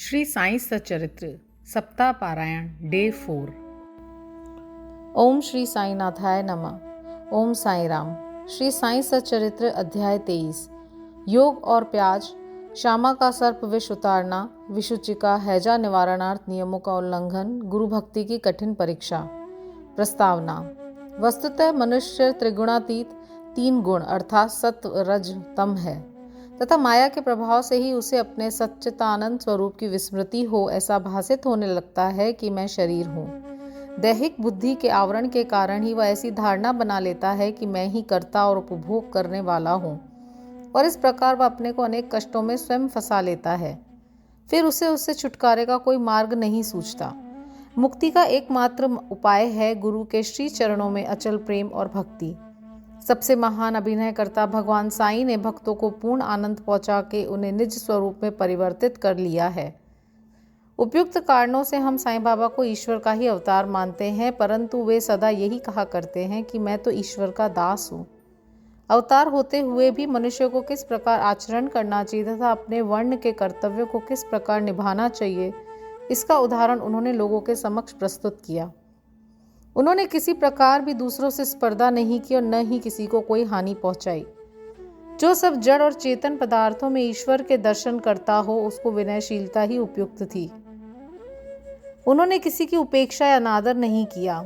श्री साई सच्चरित्र सप्ताह पारायण डे 4। ओम श्री साईनाथाय नमः। ओम साई राम। श्री साई सच्चरित्र अध्याय 23। योग और प्याज, श्यामा का सर्प विष उतारना, विषुचिका, हैजा निवारणार्थ नियमों का उल्लंघन, गुरु भक्ति की कठिन परीक्षा। प्रस्तावना। वस्तुतः मनुष्य त्रिगुणातीत 3 गुण अर्थात सत्व रज तम है तथा माया के प्रभाव से ही उसे अपने सच्चिदानंद स्वरूप की विस्मृति हो ऐसा भासित होने लगता है कि मैं शरीर हूँ। दैहिक बुद्धि के आवरण के कारण ही वह ऐसी धारणा बना लेता है कि मैं ही कर्ता और उपभोग करने वाला हूँ, और इस प्रकार वह अपने को अनेक कष्टों में स्वयं फंसा लेता है। फिर उसे उससे छुटकारे का कोई मार्ग नहीं सूझता। मुक्ति का एकमात्र उपाय है गुरु के श्री चरणों में अचल प्रेम और भक्ति। सबसे महान अभिनयकर्ता भगवान साईं ने भक्तों को पूर्ण आनंद पहुंचा के उन्हें निज स्वरूप में परिवर्तित कर लिया है। उपयुक्त कारणों से हम साईं बाबा को ईश्वर का ही अवतार मानते हैं, परंतु वे सदा यही कहा करते हैं कि मैं तो ईश्वर का दास हूँ। अवतार होते हुए भी मनुष्य को किस प्रकार आचरण करना चाहिए तथा अपने वर्ण के कर्तव्य को किस प्रकार निभाना चाहिए, इसका उदाहरण उन्होंने लोगों के समक्ष प्रस्तुत किया। उन्होंने किसी प्रकार भी दूसरों से स्पर्धा नहीं की और न ही किसी को कोई हानि पहुंचाई। जो सब जड़ और चेतन पदार्थों में ईश्वर के दर्शन करता हो उसको विनयशीलता ही उपयुक्त थी। उन्होंने किसी की उपेक्षा या अनादर नहीं किया।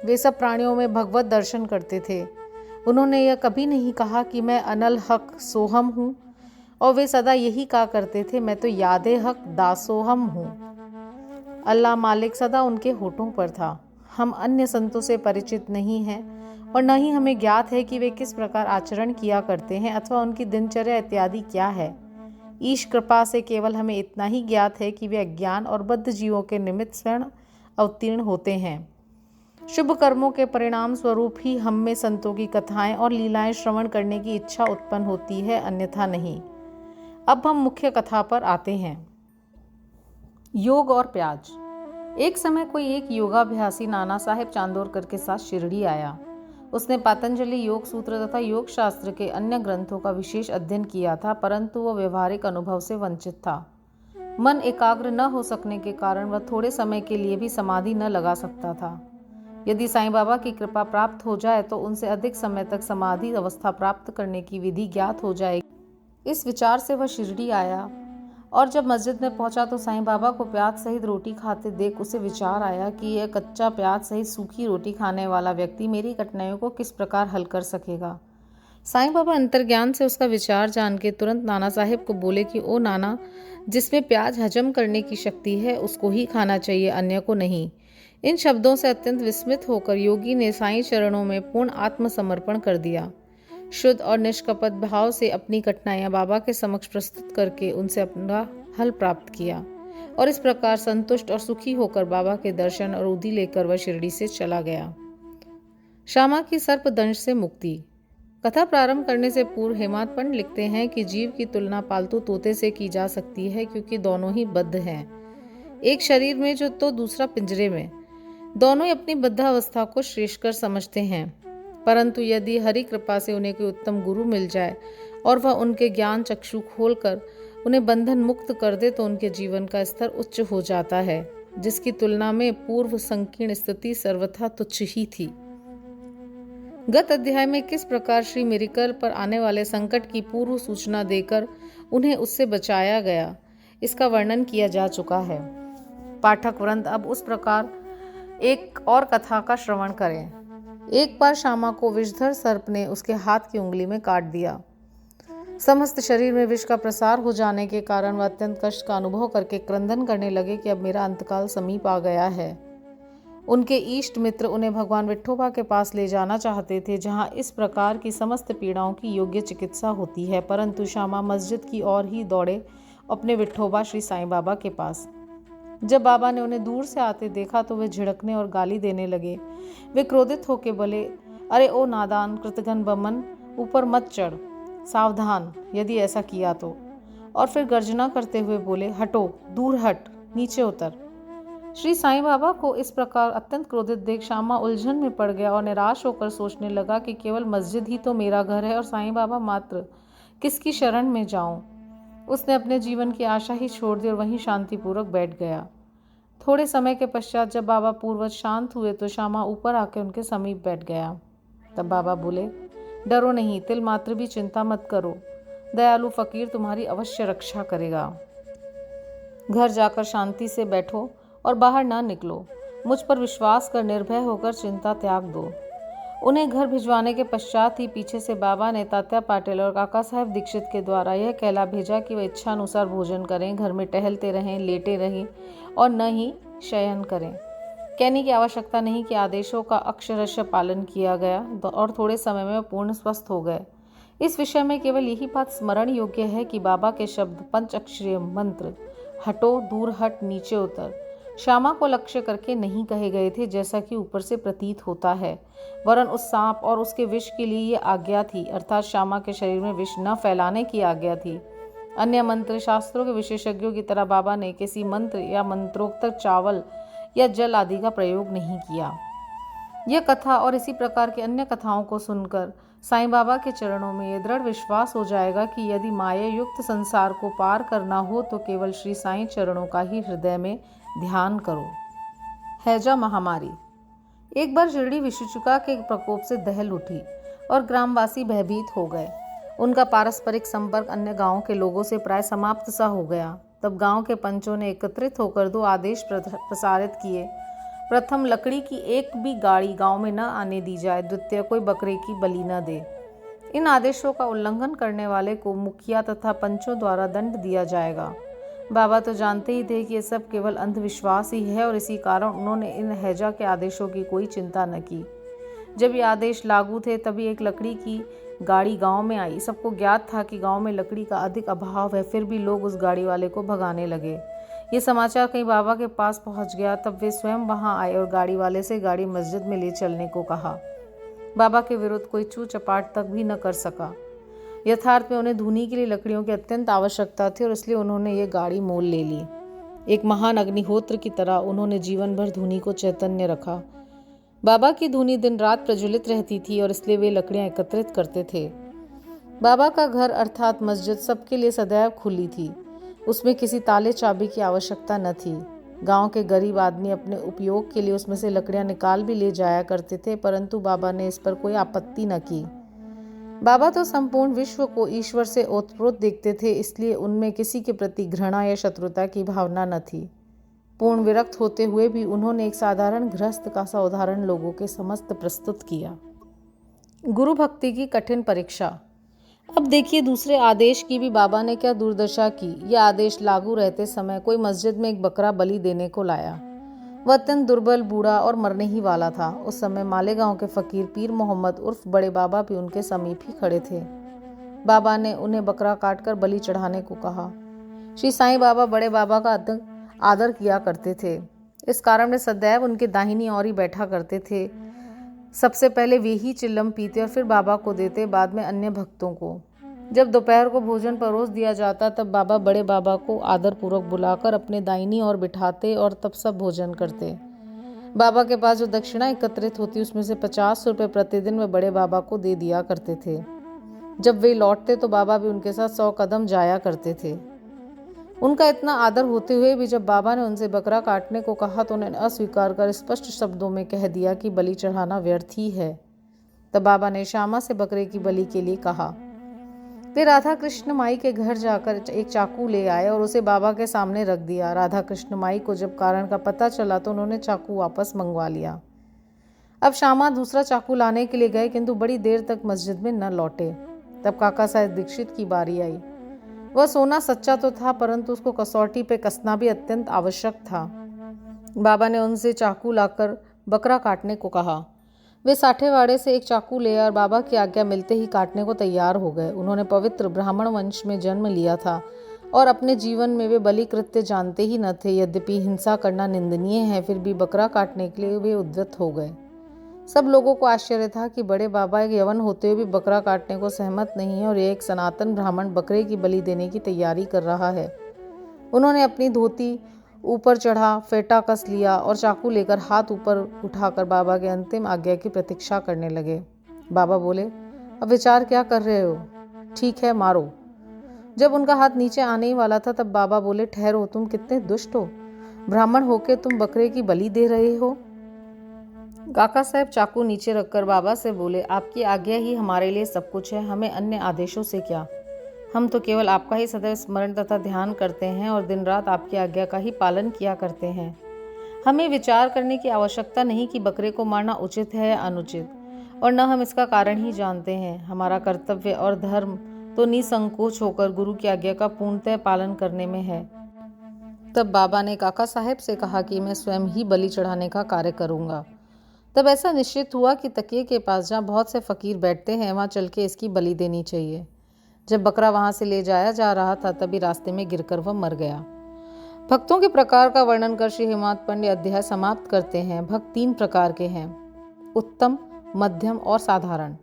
वे सब प्राणियों में भगवत दर्शन करते थे। उन्होंने यह कभी नहीं कहा कि मैं अनल हक सोहम हूँ, और वे सदा यही कहा करते थे मैं तो यादे हक दासोहम हूँ। अल्लाह मालिक सदा उनके होठों पर था। हम अन्य संतों से परिचित नहीं हैं और न ही हमें ज्ञात है कि वे किस प्रकार आचरण किया करते हैं अथवा उनकी दिनचर्या इत्यादि क्या है। ईश कृपा से केवल हमें इतना ही ज्ञात है कि वे अज्ञान और बद्ध जीवों के निमित्त स्वयं अवतीर्ण होते हैं। शुभ कर्मों के परिणाम स्वरूप ही हम में संतों की कथाएं और लीलाएं श्रवण करने की इच्छा उत्पन्न होती है, अन्यथा नहीं। अब हम मुख्य कथा पर आते हैं। योग और प्याज। एक समय कोई एक योगाभ्यासी नाना साहेब चांदोरकर के साथ शिरडी आया। उसने पतंजलि योग सूत्र तथा योग शास्त्र के अन्य ग्रंथों का विशेष अध्ययन किया था, परंतु वह व्यवहारिक अनुभव से वंचित था। मन एकाग्र न हो सकने के कारण वह थोड़े समय के लिए भी समाधि न लगा सकता था। यदि साईं बाबा की कृपा प्राप्त हो जाए तो उनसे अधिक समय तक समाधि अवस्था प्राप्त करने की विधि ज्ञात हो जाएगी। इस विचार से वह शिरडी आया, और जब मस्जिद में पहुंचा तो साईं बाबा को प्याज सहित रोटी खाते देख उसे विचार आया कि यह कच्चा प्याज सहित सूखी रोटी खाने वाला व्यक्ति मेरी कठिनाइयों को किस प्रकार हल कर सकेगा। साईं बाबा अंतर्ज्ञान से उसका विचार जान के तुरंत नाना साहेब को बोले कि ओ नाना, जिसमें प्याज हजम करने की शक्ति है उसको ही खाना चाहिए, अन्य को नहीं। इन शब्दों से अत्यंत विस्मित होकर योगी ने साईं चरणों में पूर्ण आत्मसमर्पण कर दिया। शुद्ध और निष्कपट भाव से अपनी कठिनाइयां बाबा के समक्ष प्रस्तुत करके उनसे अपना हल प्राप्त किया, और इस प्रकार संतुष्ट और सुखी होकर बाबा के दर्शन और उदी लेकर वह शिरडी से चला गया। श्यामा की सर्पदंश से मुक्ति। कथा प्रारंभ करने से पूर्व हेमंत पंडित लिखते हैं कि जीव की तुलना पालतू तोते से की जा सकती है, क्योंकि दोनों ही बद्ध हैं। एक शरीर में जो तो दूसरा पिंजरे में। दोनों ही अपनी बद्धावस्था को श्रेष्ठकर समझते हैं, परंतु यदि हरि कृपा से उन्हें कोई उत्तम गुरु मिल जाए और वह उनके ज्ञान चक्षु खोलकर उन्हें बंधन मुक्त कर दे तो उनके जीवन का स्तर उच्च हो जाता है, जिसकी तुलना में पूर्व संकीर्ण स्थिति सर्वथा तुच्छ ही थी। गत अध्याय में किस प्रकार श्री मिरिकल पर आने वाले संकट की पूर्व सूचना देकर उन्हें उससे बचाया गया, इसका वर्णन किया जा चुका है। पाठक वृंद अब उस प्रकार एक और कथा का श्रवण करें। एक बार श्यामा को विषधर सर्प ने उसके हाथ की उंगली में काट दिया। समस्त शरीर में विष का प्रसार हो जाने के कारण वह अत्यंत कष्ट का अनुभव करके क्रंदन करने लगे कि अब मेरा अंतकाल समीप आ गया है। उनके इष्ट मित्र उन्हें भगवान विठोबा के पास ले जाना चाहते थे, जहां इस प्रकार की समस्त पीड़ाओं की योग्य चिकित्सा होती है, परंतु श्यामा मस्जिद की ओर ही दौड़े अपने विठोबा श्री साईं बाबा के पास। जब बाबा ने उन्हें दूर से आते देखा तो वे झिड़कने और गाली देने लगे। वे क्रोधित होकर बोले, अरे ओ नादान कृतघ्न बमन, ऊपर मत चढ़, सावधान यदि ऐसा किया तो। और फिर गर्जना करते हुए बोले, हटो, दूर हट, नीचे उतर। श्री साईं बाबा को इस प्रकार अत्यंत क्रोधित देख श्यामा उलझन में पड़ गया और निराश होकर सोचने लगा कि केवल मस्जिद ही तो मेरा घर है और साईं बाबा मात्र, किसकी शरण में जाऊं। उसने अपने जीवन की आशा ही छोड़ दी और वहीं शांतिपूर्वक बैठ गया। थोड़े समय के पश्चात जब बाबा पूर्वज शांत हुए तो श्यामा ऊपर आकर उनके समीप बैठ गया। तब बाबा बोले, डरो नहीं, तिल मात्र भी चिंता मत करो, दयालु फकीर तुम्हारी अवश्य रक्षा करेगा। घर जाकर शांति से बैठो और बाहर ना निकलो। मुझ पर विश्वास कर निर्भय होकर चिंता त्याग दो। उन्हें घर भिजवाने के पश्चात ही पीछे से बाबा ने तात्या पाटिल और काका साहब दीक्षित के द्वारा यह कहला भेजा कि वे इच्छा अनुसार भोजन करें, घर में टहलते रहें, लेटे रहें और न ही शयन करें। कहने की आवश्यकता नहीं कि आदेशों का अक्षरशः पालन किया गया और थोड़े समय में पूर्ण स्वस्थ हो गए। इस विषय में केवल यही बात स्मरण योग्य है कि बाबा के शब्द पंच अक्षरीय मंत्र हटो, दूर हट, नीचे उतर, श्यामा को लक्ष्य करके नहीं कहे गए थे जैसा कि ऊपर से प्रतीत होता है, वरन उस सांप और उसके विष के लिए ये आज्ञा थी, अर्थात श्यामा के शरीर में विष न फैलाने की आज्ञा थी। अन्य मंत्र शास्त्रों के विशेषज्ञों की तरह बाबा ने किसी मंत्र या मंत्रोक्त चावल या जल आदि का प्रयोग नहीं किया। यह कथा और इसी प्रकार की अन्य कथाओं को सुनकर साईं बाबा के चरणों में यह दृढ़ विश्वास हो जाएगा कि यदि माया युक्त संसार को पार करना हो तो केवल श्री साईं चरणों का ही हृदय में ध्यान करो। हैजा महामारी। एक बार शिरडी विषुचिका के प्रकोप से दहल उठी और ग्रामवासी भयभीत हो गए। उनका पारस्परिक संपर्क अन्य गांवों के लोगों से प्राय समाप्त सा हो गया। तब गांव के पंचों ने एकत्रित होकर 2 आदेश प्रसारित किए। प्रथम, लकड़ी की एक भी गाड़ी गांव में न आने दी जाए। द्वितीय, कोई बकरे की बलि न दे। इन आदेशों का उल्लंघन करने वाले को मुखिया तथा पंचों द्वारा दंड दिया जाएगा। बाबा तो जानते ही थे कि ये सब केवल अंधविश्वास ही है और इसी कारण उन्होंने इन हैजा के आदेशों की कोई चिंता न की। जब ये आदेश लागू थे तभी एक लकड़ी की गाड़ी गांव में आई। सबको ज्ञात था कि गांव में लकड़ी का अधिक अभाव है, फिर भी लोग उस गाड़ी वाले को भगाने लगे। ये समाचार कहीं बाबा के पास पहुंच गया। तब वे स्वयं वहां आए और गाड़ी वाले से गाड़ी मस्जिद में ले चलने को कहा। बाबा के विरुद्ध कोई चू चपाट तक भी न कर सका। यथार्थ में उन्हें धूनी के लिए लकड़ियों की अत्यंत आवश्यकता थी और इसलिए उन्होंने ये गाड़ी मोल ले ली। एक महान अग्निहोत्र की तरह उन्होंने जीवन भर धूनी को चैतन्य रखा। बाबा की धूनी दिन रात प्रज्वलित रहती थी और इसलिए वे लकड़ियां एकत्रित करते थे। बाबा का घर अर्थात मस्जिद सबके लिए सदैव खुली थी। उसमें किसी ताले चाबी की आवश्यकता न थी। गांव के गरीब आदमी अपने उपयोग के लिए उसमें से लकड़ियां निकाल भी ले जाया करते थे, परंतु बाबा ने इस पर कोई आपत्ति न की। बाबा तो संपूर्ण विश्व को ईश्वर से ओतप्रोत देखते थे, इसलिए उनमें किसी के प्रति घृणा या शत्रुता की भावना न थी। पूर्ण विरक्त होते हुए भी उन्होंने एक साधारण गृहस्थ का सा उदाहरण लोगों के समस्त प्रस्तुत किया। गुरु भक्ति की कठिन परीक्षा। अब देखिए दूसरे आदेश की भी बाबा ने क्या दुर्दशा की। यह आदेश लागू रहते समय कोई मस्जिद में एक बकरा बलि देने को लाया। वह अत्यंत दुर्बल, बूढ़ा और मरने ही वाला था। उस समय मालेगांव के फकीर पीर मोहम्मद उर्फ बड़े बाबा भी उनके समीप ही खड़े थे। बाबा ने उन्हें बकरा काटकर बलि चढ़ाने को कहा। श्री साईं बाबा बड़े बाबा का आदर किया करते थे। इस कारण वे सदैव उनके दाहिनी ओर ही बैठा करते थे। सबसे पहले वे ही चिल्लम पीते और फिर बाबा को देते, बाद में अन्य भक्तों को। जब दोपहर को भोजन परोस दिया जाता तब बाबा बड़े बाबा को आदरपूर्वक बुलाकर अपने दाहिनी ओर बिठाते और तब सब भोजन करते। बाबा के पास जो दक्षिणा एकत्रित होती उसमें से 50 रुपये प्रतिदिन वे बड़े बाबा को दे दिया करते थे। जब वे लौटते तो बाबा भी उनके साथ 100 कदम जाया करते थे। उनका इतना आदर होते हुए भी जब बाबा ने उनसे बकरा काटने को कहा तो उन्होंने अस्वीकार कर स्पष्ट शब्दों में कह दिया कि बलि चढ़ाना व्यर्थ ही है। तब बाबा ने श्यामा से बकरे की बलि के लिए कहा। वे राधा कृष्ण माई के घर जाकर एक चाकू ले आए और उसे बाबा के सामने रख दिया। राधा कृष्ण माई को जब कारण का पता चला तो उन्होंने चाकू वापस मंगवा लिया। अब श्यामा दूसरा चाकू लाने के लिए गए किंतु बड़ी देर तक मस्जिद में न लौटे। तब काका साहब दीक्षित की बारी आई। वह सोना सच्चा तो था परंतु उसको कसौटी पे कसना भी अत्यंत आवश्यक था। बाबा ने उनसे चाकू लाकर बकरा काटने को कहा। वे साठेवाड़े से एक चाकू ले और बाबा की आज्ञा मिलते ही काटने को तैयार हो गए। उन्होंने पवित्र ब्राह्मण वंश में जन्म लिया था और अपने जीवन में वे बलि कृत्य जानते ही न थे। यद्यपि हिंसा करना निंदनीय है, फिर भी बकरा काटने के लिए वे उद्यत हो गए। सब लोगों को आश्चर्य था कि बड़े बाबा एक यवन होते हुए भी बकरा काटने को सहमत नहीं है और एक सनातन ब्राह्मण बकरे की बलि देने की तैयारी कर रहा है। उन्होंने अपनी धोती ऊपर चढ़ा, फेटा कस लिया और चाकू लेकर हाथ ऊपर उठाकर बाबा के अंतिम आज्ञा की प्रतीक्षा करने लगे। बाबा बोले, अब विचार क्या कर रहे हो? ठीक है, मारो। जब उनका हाथ नीचे आने ही वाला था तब बाबा बोले, ठहरो, तुम कितने दुष्ट हो, ब्राह्मण होके तुम बकरे की बलि दे रहे हो। काका साहब चाकू नीचे रखकर बाबा से बोले, आपकी आज्ञा ही हमारे लिए सब कुछ है, हमें अन्य आदेशों से क्या। हम तो केवल आपका ही सदैव स्मरण तथा ध्यान करते हैं और दिन रात आपकी आज्ञा का ही पालन किया करते हैं। हमें विचार करने की आवश्यकता नहीं कि बकरे को मारना उचित है या अनुचित, और न हम इसका कारण ही जानते हैं। हमारा कर्तव्य और धर्म तो निसंकोच होकर गुरु की आज्ञा का पूर्णतः पालन करने में है। तब बाबा ने काका साहब से कहा कि मैं स्वयं ही बलि चढ़ाने का कार्य करूंगा। तब ऐसा निश्चित हुआ कि तकिए के पास जहाँ बहुत से फकीर बैठते हैं वहाँ चल के इसकी बलि देनी चाहिए। जब बकरा वहाँ से ले जाया जा रहा था तभी रास्ते में गिरकर वह मर गया। भक्तों के प्रकार का वर्णन कर श्री हेमाद पंडित अध्याय समाप्त करते हैं। भक्त 3 प्रकार के हैं, उत्तम, मध्यम और साधारण।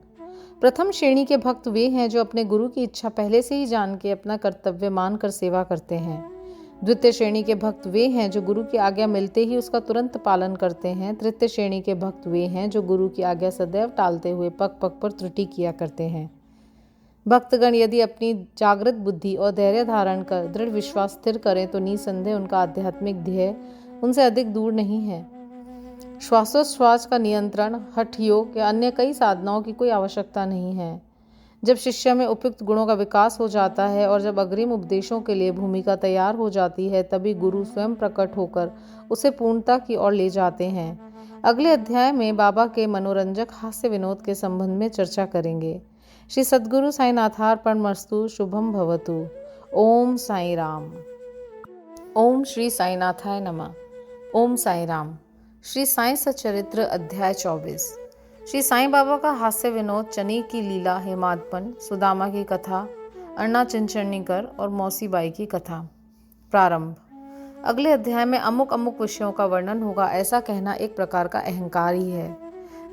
प्रथम श्रेणी के भक्त वे हैं जो अपने गुरु की इच्छा पहले से ही जान के अपना कर्तव्य मानकर सेवा करते हैं। द्वितीय श्रेणी के भक्त वे हैं जो गुरु की आज्ञा मिलते ही उसका तुरंत पालन करते हैं। तृतीय श्रेणी के भक्त वे हैं जो गुरु की आज्ञा सदैव टालते हुए पग पग पर त्रुटि किया करते हैं। भक्तगण यदि अपनी जागृत बुद्धि और धैर्य धारण कर दृढ़ विश्वास स्थिर करें तो निसंदेह उनका आध्यात्मिक ध्येय उनसे अधिक दूर नहीं है। श्वासोच्छ्वास का नियंत्रण, हठ योग या अन्य कई साधनाओं की कोई आवश्यकता नहीं है। जब शिष्य में उपयुक्त गुणों का विकास हो जाता है और जब अग्रिम उपदेशों के लिए भूमिका तैयार हो जाती है तभी गुरु स्वयं प्रकट होकर उसे पूर्णता की ओर ले जाते हैं। अगले अध्याय में बाबा के मनोरंजक हास्य विनोद के संबंध में चर्चा करेंगे। श्री सद्गुरु साईनाथार्पणमस्तु। शुभम भवतु। ओम साई राम। ओम श्री साईनाथाय नमः। ओम साई राम। श्री साई सच्चरित्र अध्याय 24। श्री साईं बाबा का हास्य विनोद, चने की लीला, हेमादपन, सुदामा की कथा, अन्ना चिंचरणीकर और मौसी बाई की कथा। प्रारंभ। अगले अध्याय में अमुक अमुक विषयों का वर्णन होगा, ऐसा कहना एक प्रकार का अहंकार ही है।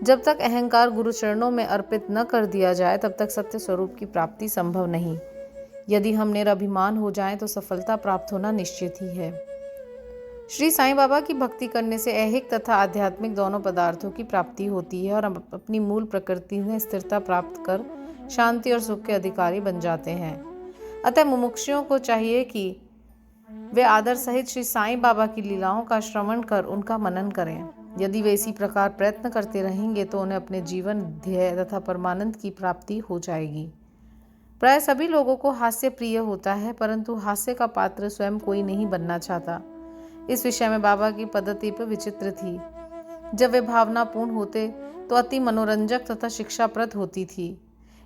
जब तक अहंकार गुरु चरणों में अर्पित न कर दिया जाए तब तक सत्य स्वरूप की प्राप्ति संभव नहीं। यदि हम निरभिमान हो जाएं तो सफलता प्राप्त होना निश्चित ही है। श्री साईं बाबा की भक्ति करने से ऐहिक तथा आध्यात्मिक दोनों पदार्थों की प्राप्ति होती है और हम अपनी मूल प्रकृति में स्थिरता प्राप्त कर शांति और सुख के अधिकारी बन जाते हैं। अतः मुमुक्षुओं को चाहिए कि वे आदर सहित श्री साईं बाबा की लीलाओं का श्रवण कर उनका मनन करें। यदि वे इसी प्रकार प्रयत्न करते रहेंगे तो उन्हें अपने जीवन ध्येय तथा परमानंद की प्राप्ति हो जाएगी। प्राय सभी लोगों को हास्य प्रिय होता है, परंतु हास्य का पात्र स्वयं कोई नहीं बनना चाहता। इस विषय में बाबा की पद्धति पर विचित्र थी। जब वे भावनापूर्ण होते तो अति मनोरंजक तथा शिक्षाप्रद होती थी।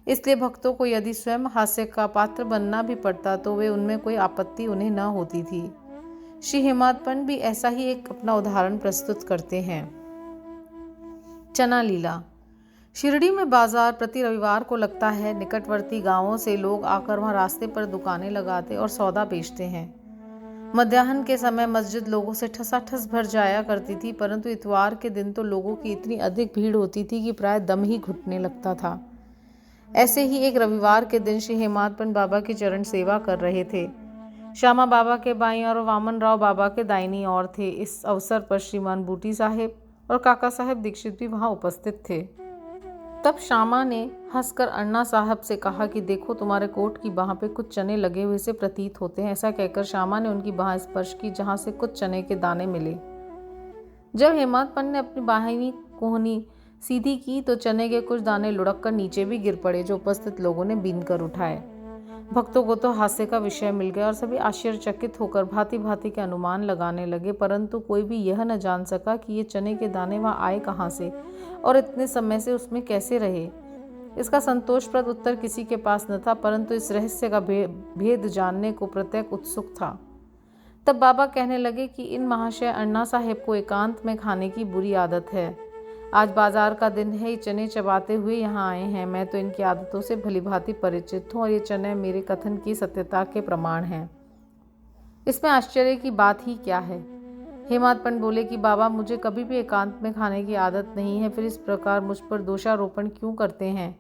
इसलिए भक्तों को यदि स्वयं हास्य का पात्र बनना भी पड़ता तो वे उनमें कोई आपत्ति उन्हें न होती थी। श्री हेमादपंत भी ऐसा ही एक अपना उदाहरण प्रस्तुत करते हैं। चना लीला। शिरडी में बाजार प्रति रविवार को लगता है। निकटवर्ती गांवों से लोग आकर वहां रास्ते पर दुकानें लगाते और सौदा बेचते हैं। मध्याह्न के समय मस्जिद लोगों से ठसाठस भर जाया करती थी, परंतु इतवार के दिन तो लोगों की इतनी अधिक भीड़ होती थी कि प्राय दम ही घुटने लगता था। ऐसे ही एक रविवार के दिन श्री हेमादपंत बाबा की चरण सेवा कर रहे थे। श्यामा बाबा के बाईं और वामन राव बाबा के दाहिनी ओर थे। इस अवसर पर श्रीमान बूटी साहेब और काका साहेब दीक्षित भी वहां उपस्थित थे। तब श्यामा ने हंसकर अन्ना साहब से कहा कि देखो, तुम्हारे कोट की बाह पे कुछ चने लगे हुए से प्रतीत होते हैं। ऐसा कहकर श्यामा ने उनकी बाह स्पर्श की जहां से कुछ चने के दाने मिले। जब हेमादपंत ने अपनी बाहिनी कोहनी सीधी की तो चने के कुछ दाने लुढ़क कर नीचे भी गिर पड़े, जो उपस्थित लोगों ने बीन कर उठाए। भक्तों को तो हास्य का विषय मिल गया और सभी आश्चर्यचकित होकर भांति भांति के अनुमान लगाने लगे, परंतु कोई भी यह न जान सका कि ये चने के दाने वहां आए कहाँ से और इतने समय से उसमें कैसे रहे। इसका संतोषप्रद उत्तर किसी के पास न था, परंतु इस रहस्य का भेद जानने को प्रत्येक उत्सुक था। तब बाबा कहने लगे कि इन महाशय अन्ना साहेब को एकांत में खाने की बुरी आदत है। आज बाजार का दिन है, ये चने चबाते हुए यहाँ आए हैं। मैं तो इनकी आदतों से भलीभांति परिचित हूँ और ये चने मेरे कथन की सत्यता के प्रमाण हैं। इसमें आश्चर्य की बात ही क्या है। हेमादपंत बोले कि बाबा, मुझे कभी भी एकांत में खाने की आदत नहीं है, फिर इस प्रकार मुझ पर दोषारोपण क्यों करते हैं।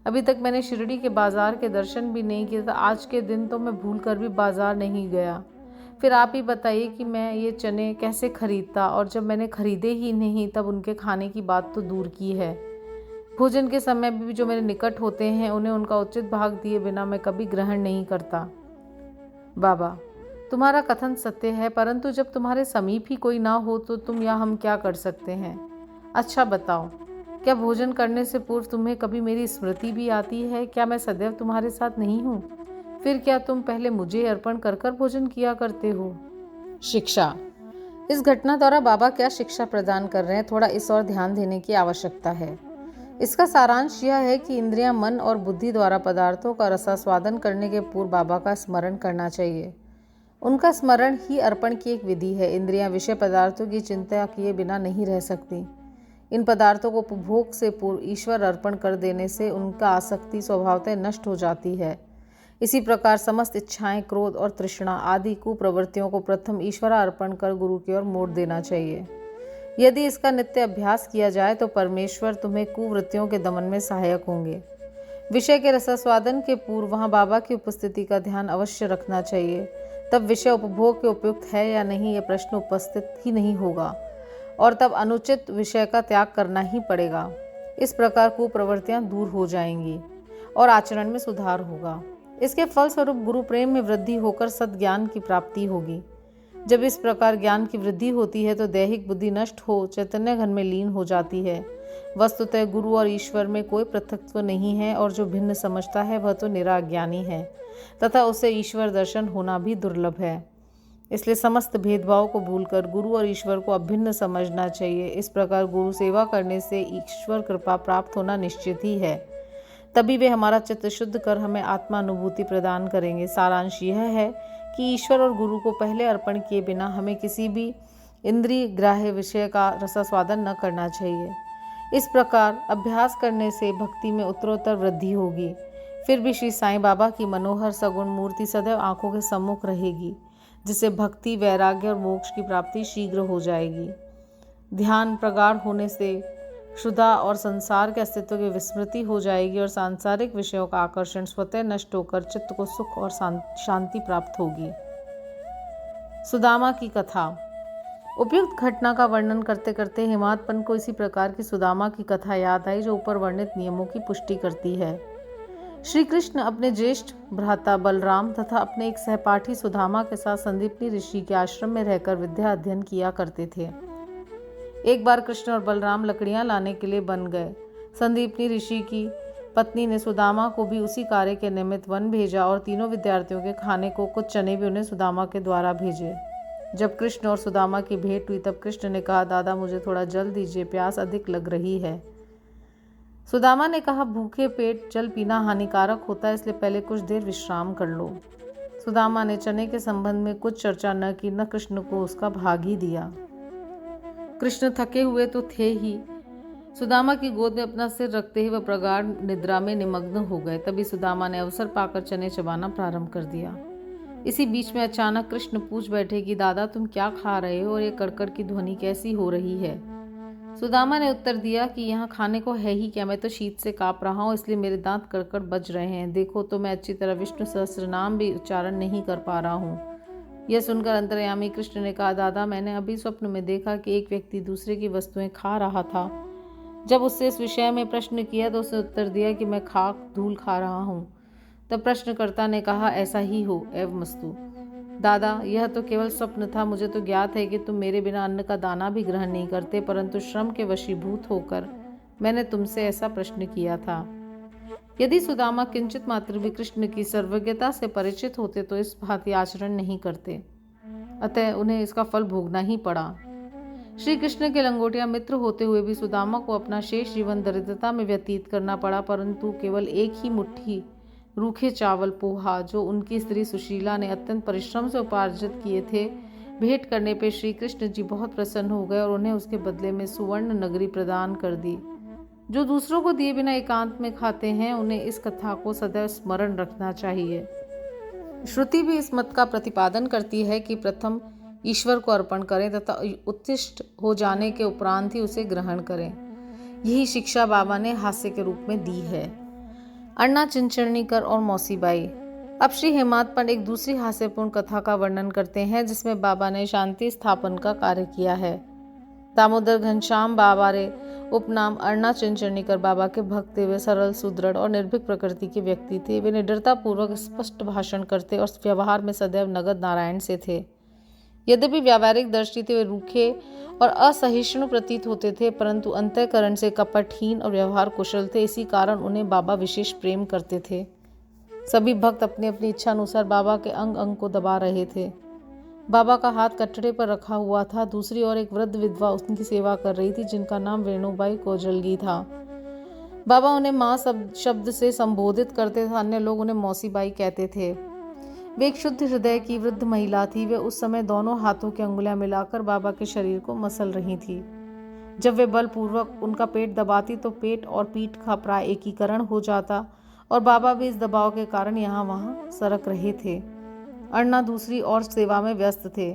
अभी तक मैंने शिरडी के बाजार के दर्शन भी नहीं किए, आज के दिन तो मैं भूल कर भी बाजार नहीं गया। फिर आप ही बताइए कि मैं ये चने कैसे खरीदता, और जब मैंने खरीदे ही नहीं तब उनके खाने की बात तो दूर की है। भोजन के समय भी जो मेरे निकट होते हैं उन्हें उनका उचित भाग दिए बिना मैं कभी ग्रहण नहीं करता। बाबा, तुम्हारा कथन सत्य है, परंतु जब तुम्हारे समीप ही कोई ना हो तो तुम या हम क्या कर सकते हैं? अच्छा बताओ, क्या भोजन करने से पूर्व तुम्हें कभी मेरी स्मृति भी आती है? क्या मैं सदैव तुम्हारे साथ नहीं हूँ? फिर क्या तुम पहले मुझे अर्पण कर कर भोजन किया करते हो? शिक्षा। इस घटना द्वारा बाबा क्या शिक्षा प्रदान कर रहे हैं, थोड़ा इस और ध्यान देने की आवश्यकता है। इसका सारांश यह है कि इंद्रियां, मन और बुद्धि द्वारा पदार्थों का रसास्वादन करने के पूर्व बाबा का स्मरण करना चाहिए। उनका स्मरण ही अर्पण की एक विधि है। इंद्रियां विषय पदार्थों की चिंता किए बिना नहीं रह सकती। इन पदार्थों को उपभोग से पूर्व ईश्वर अर्पण कर देने से उनका आसक्ति स्वभावतः नष्ट हो जाती है। इसी प्रकार समस्त इच्छाएं, क्रोध और तृष्णा आदि कुप्रवृत्तियों को प्रथम ईश्वरार्पण कर गुरु की ओर मोड़ देना चाहिए। यदि इसका नित्य अभ्यास किया जाए तो परमेश्वर तुम्हें कुवृत्तियों के दमन में सहायक होंगे। विषय के रसास्वादन के पूर्व वहाँ बाबा की उपस्थिति का ध्यान अवश्य रखना चाहिए। तब विषय उपभोग के उपयुक्त है या नहीं यह प्रश्न उपस्थित ही नहीं होगा और तब अनुचित विषय का त्याग करना ही पड़ेगा। इस प्रकार कुप्रवृत्तियाँ दूर हो जाएंगी और आचरण में सुधार होगा। इसके फलस्वरूप गुरु प्रेम में वृद्धि होकर सद्ज्ञान की प्राप्ति होगी। जब इस प्रकार ज्ञान की वृद्धि होती है तो दैहिक बुद्धि नष्ट हो चैतन्य घन में लीन हो जाती है। वस्तुतः गुरु और ईश्वर में कोई पृथकत्व नहीं है और जो भिन्न समझता है वह तो निराज्ञानी है तथा उसे ईश्वर दर्शन होना भी दुर्लभ है। इसलिए समस्त भेदभाव को भूलकर गुरु और ईश्वर को अभिन्न समझना चाहिए। इस प्रकार गुरु सेवा करने से ईश्वर कृपा प्राप्त होना निश्चित ही है। तभी वे हमारा चित्त शुद्ध कर हमें आत्मानुभूति प्रदान करेंगे। सारांश यह है कि ईश्वर और गुरु को पहले अर्पण किए बिना हमें किसी भी इंद्रिय ग्राह्य विषय का रसास्वादन न करना चाहिए। इस प्रकार अभ्यास करने से भक्ति में उत्तरोत्तर वृद्धि होगी। फिर भी श्री साईं बाबा की मनोहर सगुण मूर्ति सदैव आंखों के सम्मुख रहेगी, जिससे भक्ति, वैराग्य और मोक्ष की प्राप्ति शीघ्र हो जाएगी। ध्यान प्रगाढ़ होने से क्षुधा और संसार के अस्तित्व की विस्मृति हो जाएगी और सांसारिक विषयों का आकर्षण स्वतः नष्ट होकर चित्त को सुख और शांति प्राप्त होगी। सुदामा की कथा। उपयुक्त घटना का वर्णन करते करते हेमादपन को इसी प्रकार की सुदामा की कथा याद आई, जो ऊपर वर्णित नियमों की पुष्टि करती है। श्री कृष्ण अपने ज्येष्ठ भ्राता बलराम तथा अपने एक सहपाठी सुदामा के साथ संदीपनी ऋषि के आश्रम में रहकर विद्या अध्ययन किया करते थे। एक बार कृष्ण और बलराम लकड़ियां लाने के लिए वन गए। संदीपनी ऋषि की पत्नी ने सुदामा को भी उसी कार्य के निमित्त वन भेजा और तीनों विद्यार्थियों के खाने को कुछ चने भी उन्हें सुदामा के द्वारा भेजे। जब कृष्ण और सुदामा की भेंट हुई तब कृष्ण ने कहा, दादा मुझे थोड़ा जल दीजिए, प्यास अधिक लग रही है। सुदामा ने कहा, भूखे पेट जल पीना हानिकारक होता है, इसलिए पहले कुछ देर विश्राम कर लो। सुदामा ने चने के संबंध में कुछ चर्चा न की, न कृष्ण को उसका भाग ही दिया। कृष्ण थके हुए तो थे ही, सुदामा की गोद में अपना सिर रखते ही वह प्रगाढ़ निद्रा में निमग्न हो गए। तभी सुदामा ने अवसर पाकर चने चबाना प्रारंभ कर दिया। इसी बीच में अचानक कृष्ण पूछ बैठे कि दादा तुम क्या खा रहे हो और ये कड़कड़ की ध्वनि कैसी हो रही है। सुदामा ने उत्तर दिया कि यहाँ खाने को है ही क्या, मैं तो शीत से काँप रहा हूँ, इसलिए मेरे दांत कड़कड़ बज रहे हैं। देखो तो मैं अच्छी तरह विष्णु सहस्त्र नाम भी उच्चारण नहीं कर पा रहा हूँ। यह सुनकर अंतर्यामी कृष्ण ने कहा, दादा मैंने अभी स्वप्न में देखा कि एक व्यक्ति दूसरे की वस्तुएं खा रहा था। जब उससे इस विषय में प्रश्न किया तो उसने उत्तर दिया कि मैं खाक धूल खा रहा हूँ। तब प्रश्नकर्ता ने कहा, ऐसा ही हो एवमस्तु। दादा यह तो केवल स्वप्न था, मुझे तो ज्ञात है कि तुम मेरे बिना अन्न का दाना भी ग्रहण नहीं करते, परंतु श्रम के वशीभूत होकर मैंने तुमसे ऐसा प्रश्न किया था। यदि सुदामा किंचित मात्र भी कृष्ण की सर्वज्ञता से परिचित होते तो इस भांति आचरण नहीं करते, अतः उन्हें इसका फल भोगना ही पड़ा। श्री कृष्ण के लंगोटिया मित्र होते हुए भी सुदामा को अपना शेष जीवन दरिद्रता में व्यतीत करना पड़ा, परंतु केवल एक ही मुट्ठी रूखे चावल पोहा जो उनकी स्त्री सुशीला ने अत्यंत परिश्रम से उपार्जित किए थे, भेंट करने पर श्री कृष्ण जी बहुत प्रसन्न हो गए और उन्हें उसके बदले में सुवर्ण नगरी प्रदान कर दी। जो दूसरों को दिए बिना एकांत में खाते हैं उन्हें इस कथा को सदैव स्मरण रखना चाहिए। श्रुति भी इस मत का प्रतिपादन करती है कि प्रथम ईश्वर को अर्पण करें तथा उत्तिष्ठ हो जाने के उपरांत ही उसे ग्रहण करें। यही शिक्षा बाबा ने हास्य के रूप में दी है। अन्ना चिंचर्णीकर और मौसीबाई। अब श्री हेमादपंत एक दूसरी हास्यपूर्ण कथा का वर्णन करते हैं जिसमें बाबा ने शांति स्थापन का कार्य किया है। दामोदर घनश्याम बाबा रे उपनाम अर्णा चिंचरणीकर बाबा के भक्त थे। वे सरल, सुदृढ़ और निर्भीक प्रकृति के व्यक्ति थे। वे निडरता पूर्वक स्पष्ट भाषण करते और व्यवहार में सदैव नगद नारायण से थे। यद्यपि व्यावहारिक दृष्टि से वे रूखे और असहिष्णु प्रतीत होते थे, परंतु अंतःकरण से कपटहीन और व्यवहार कुशल थे। इसी कारण उन्हें बाबा विशेष प्रेम करते थे। सभी भक्त अपनी अपनी इच्छा अनुसार बाबा के अंग अंग को दबा रहे थे। बाबा का हाथ कटड़े पर रखा हुआ था। दूसरी ओर एक वृद्ध विधवा उनकी सेवा कर रही थी, जिनका नाम वेणुबाई कोजलगी था। बाबा उन्हें माँ शब्द से संबोधित करते थे। अन्य लोग उन्हें मौसीबाई कहते थे। वे एक शुद्ध हृदय की वृद्ध महिला थी। वे उस समय दोनों हाथों की अंगुलियां मिलाकर बाबा के शरीर को मसल रही थी। जब वे बलपूर्वक उनका पेट दबाती तो पेट और पीठ का प्राय एकीकरण हो जाता और बाबा भी इस दबाव के कारण यहाँ वहाँ सरक रहे थे। अन्ना दूसरी ओर सेवा में व्यस्त थे।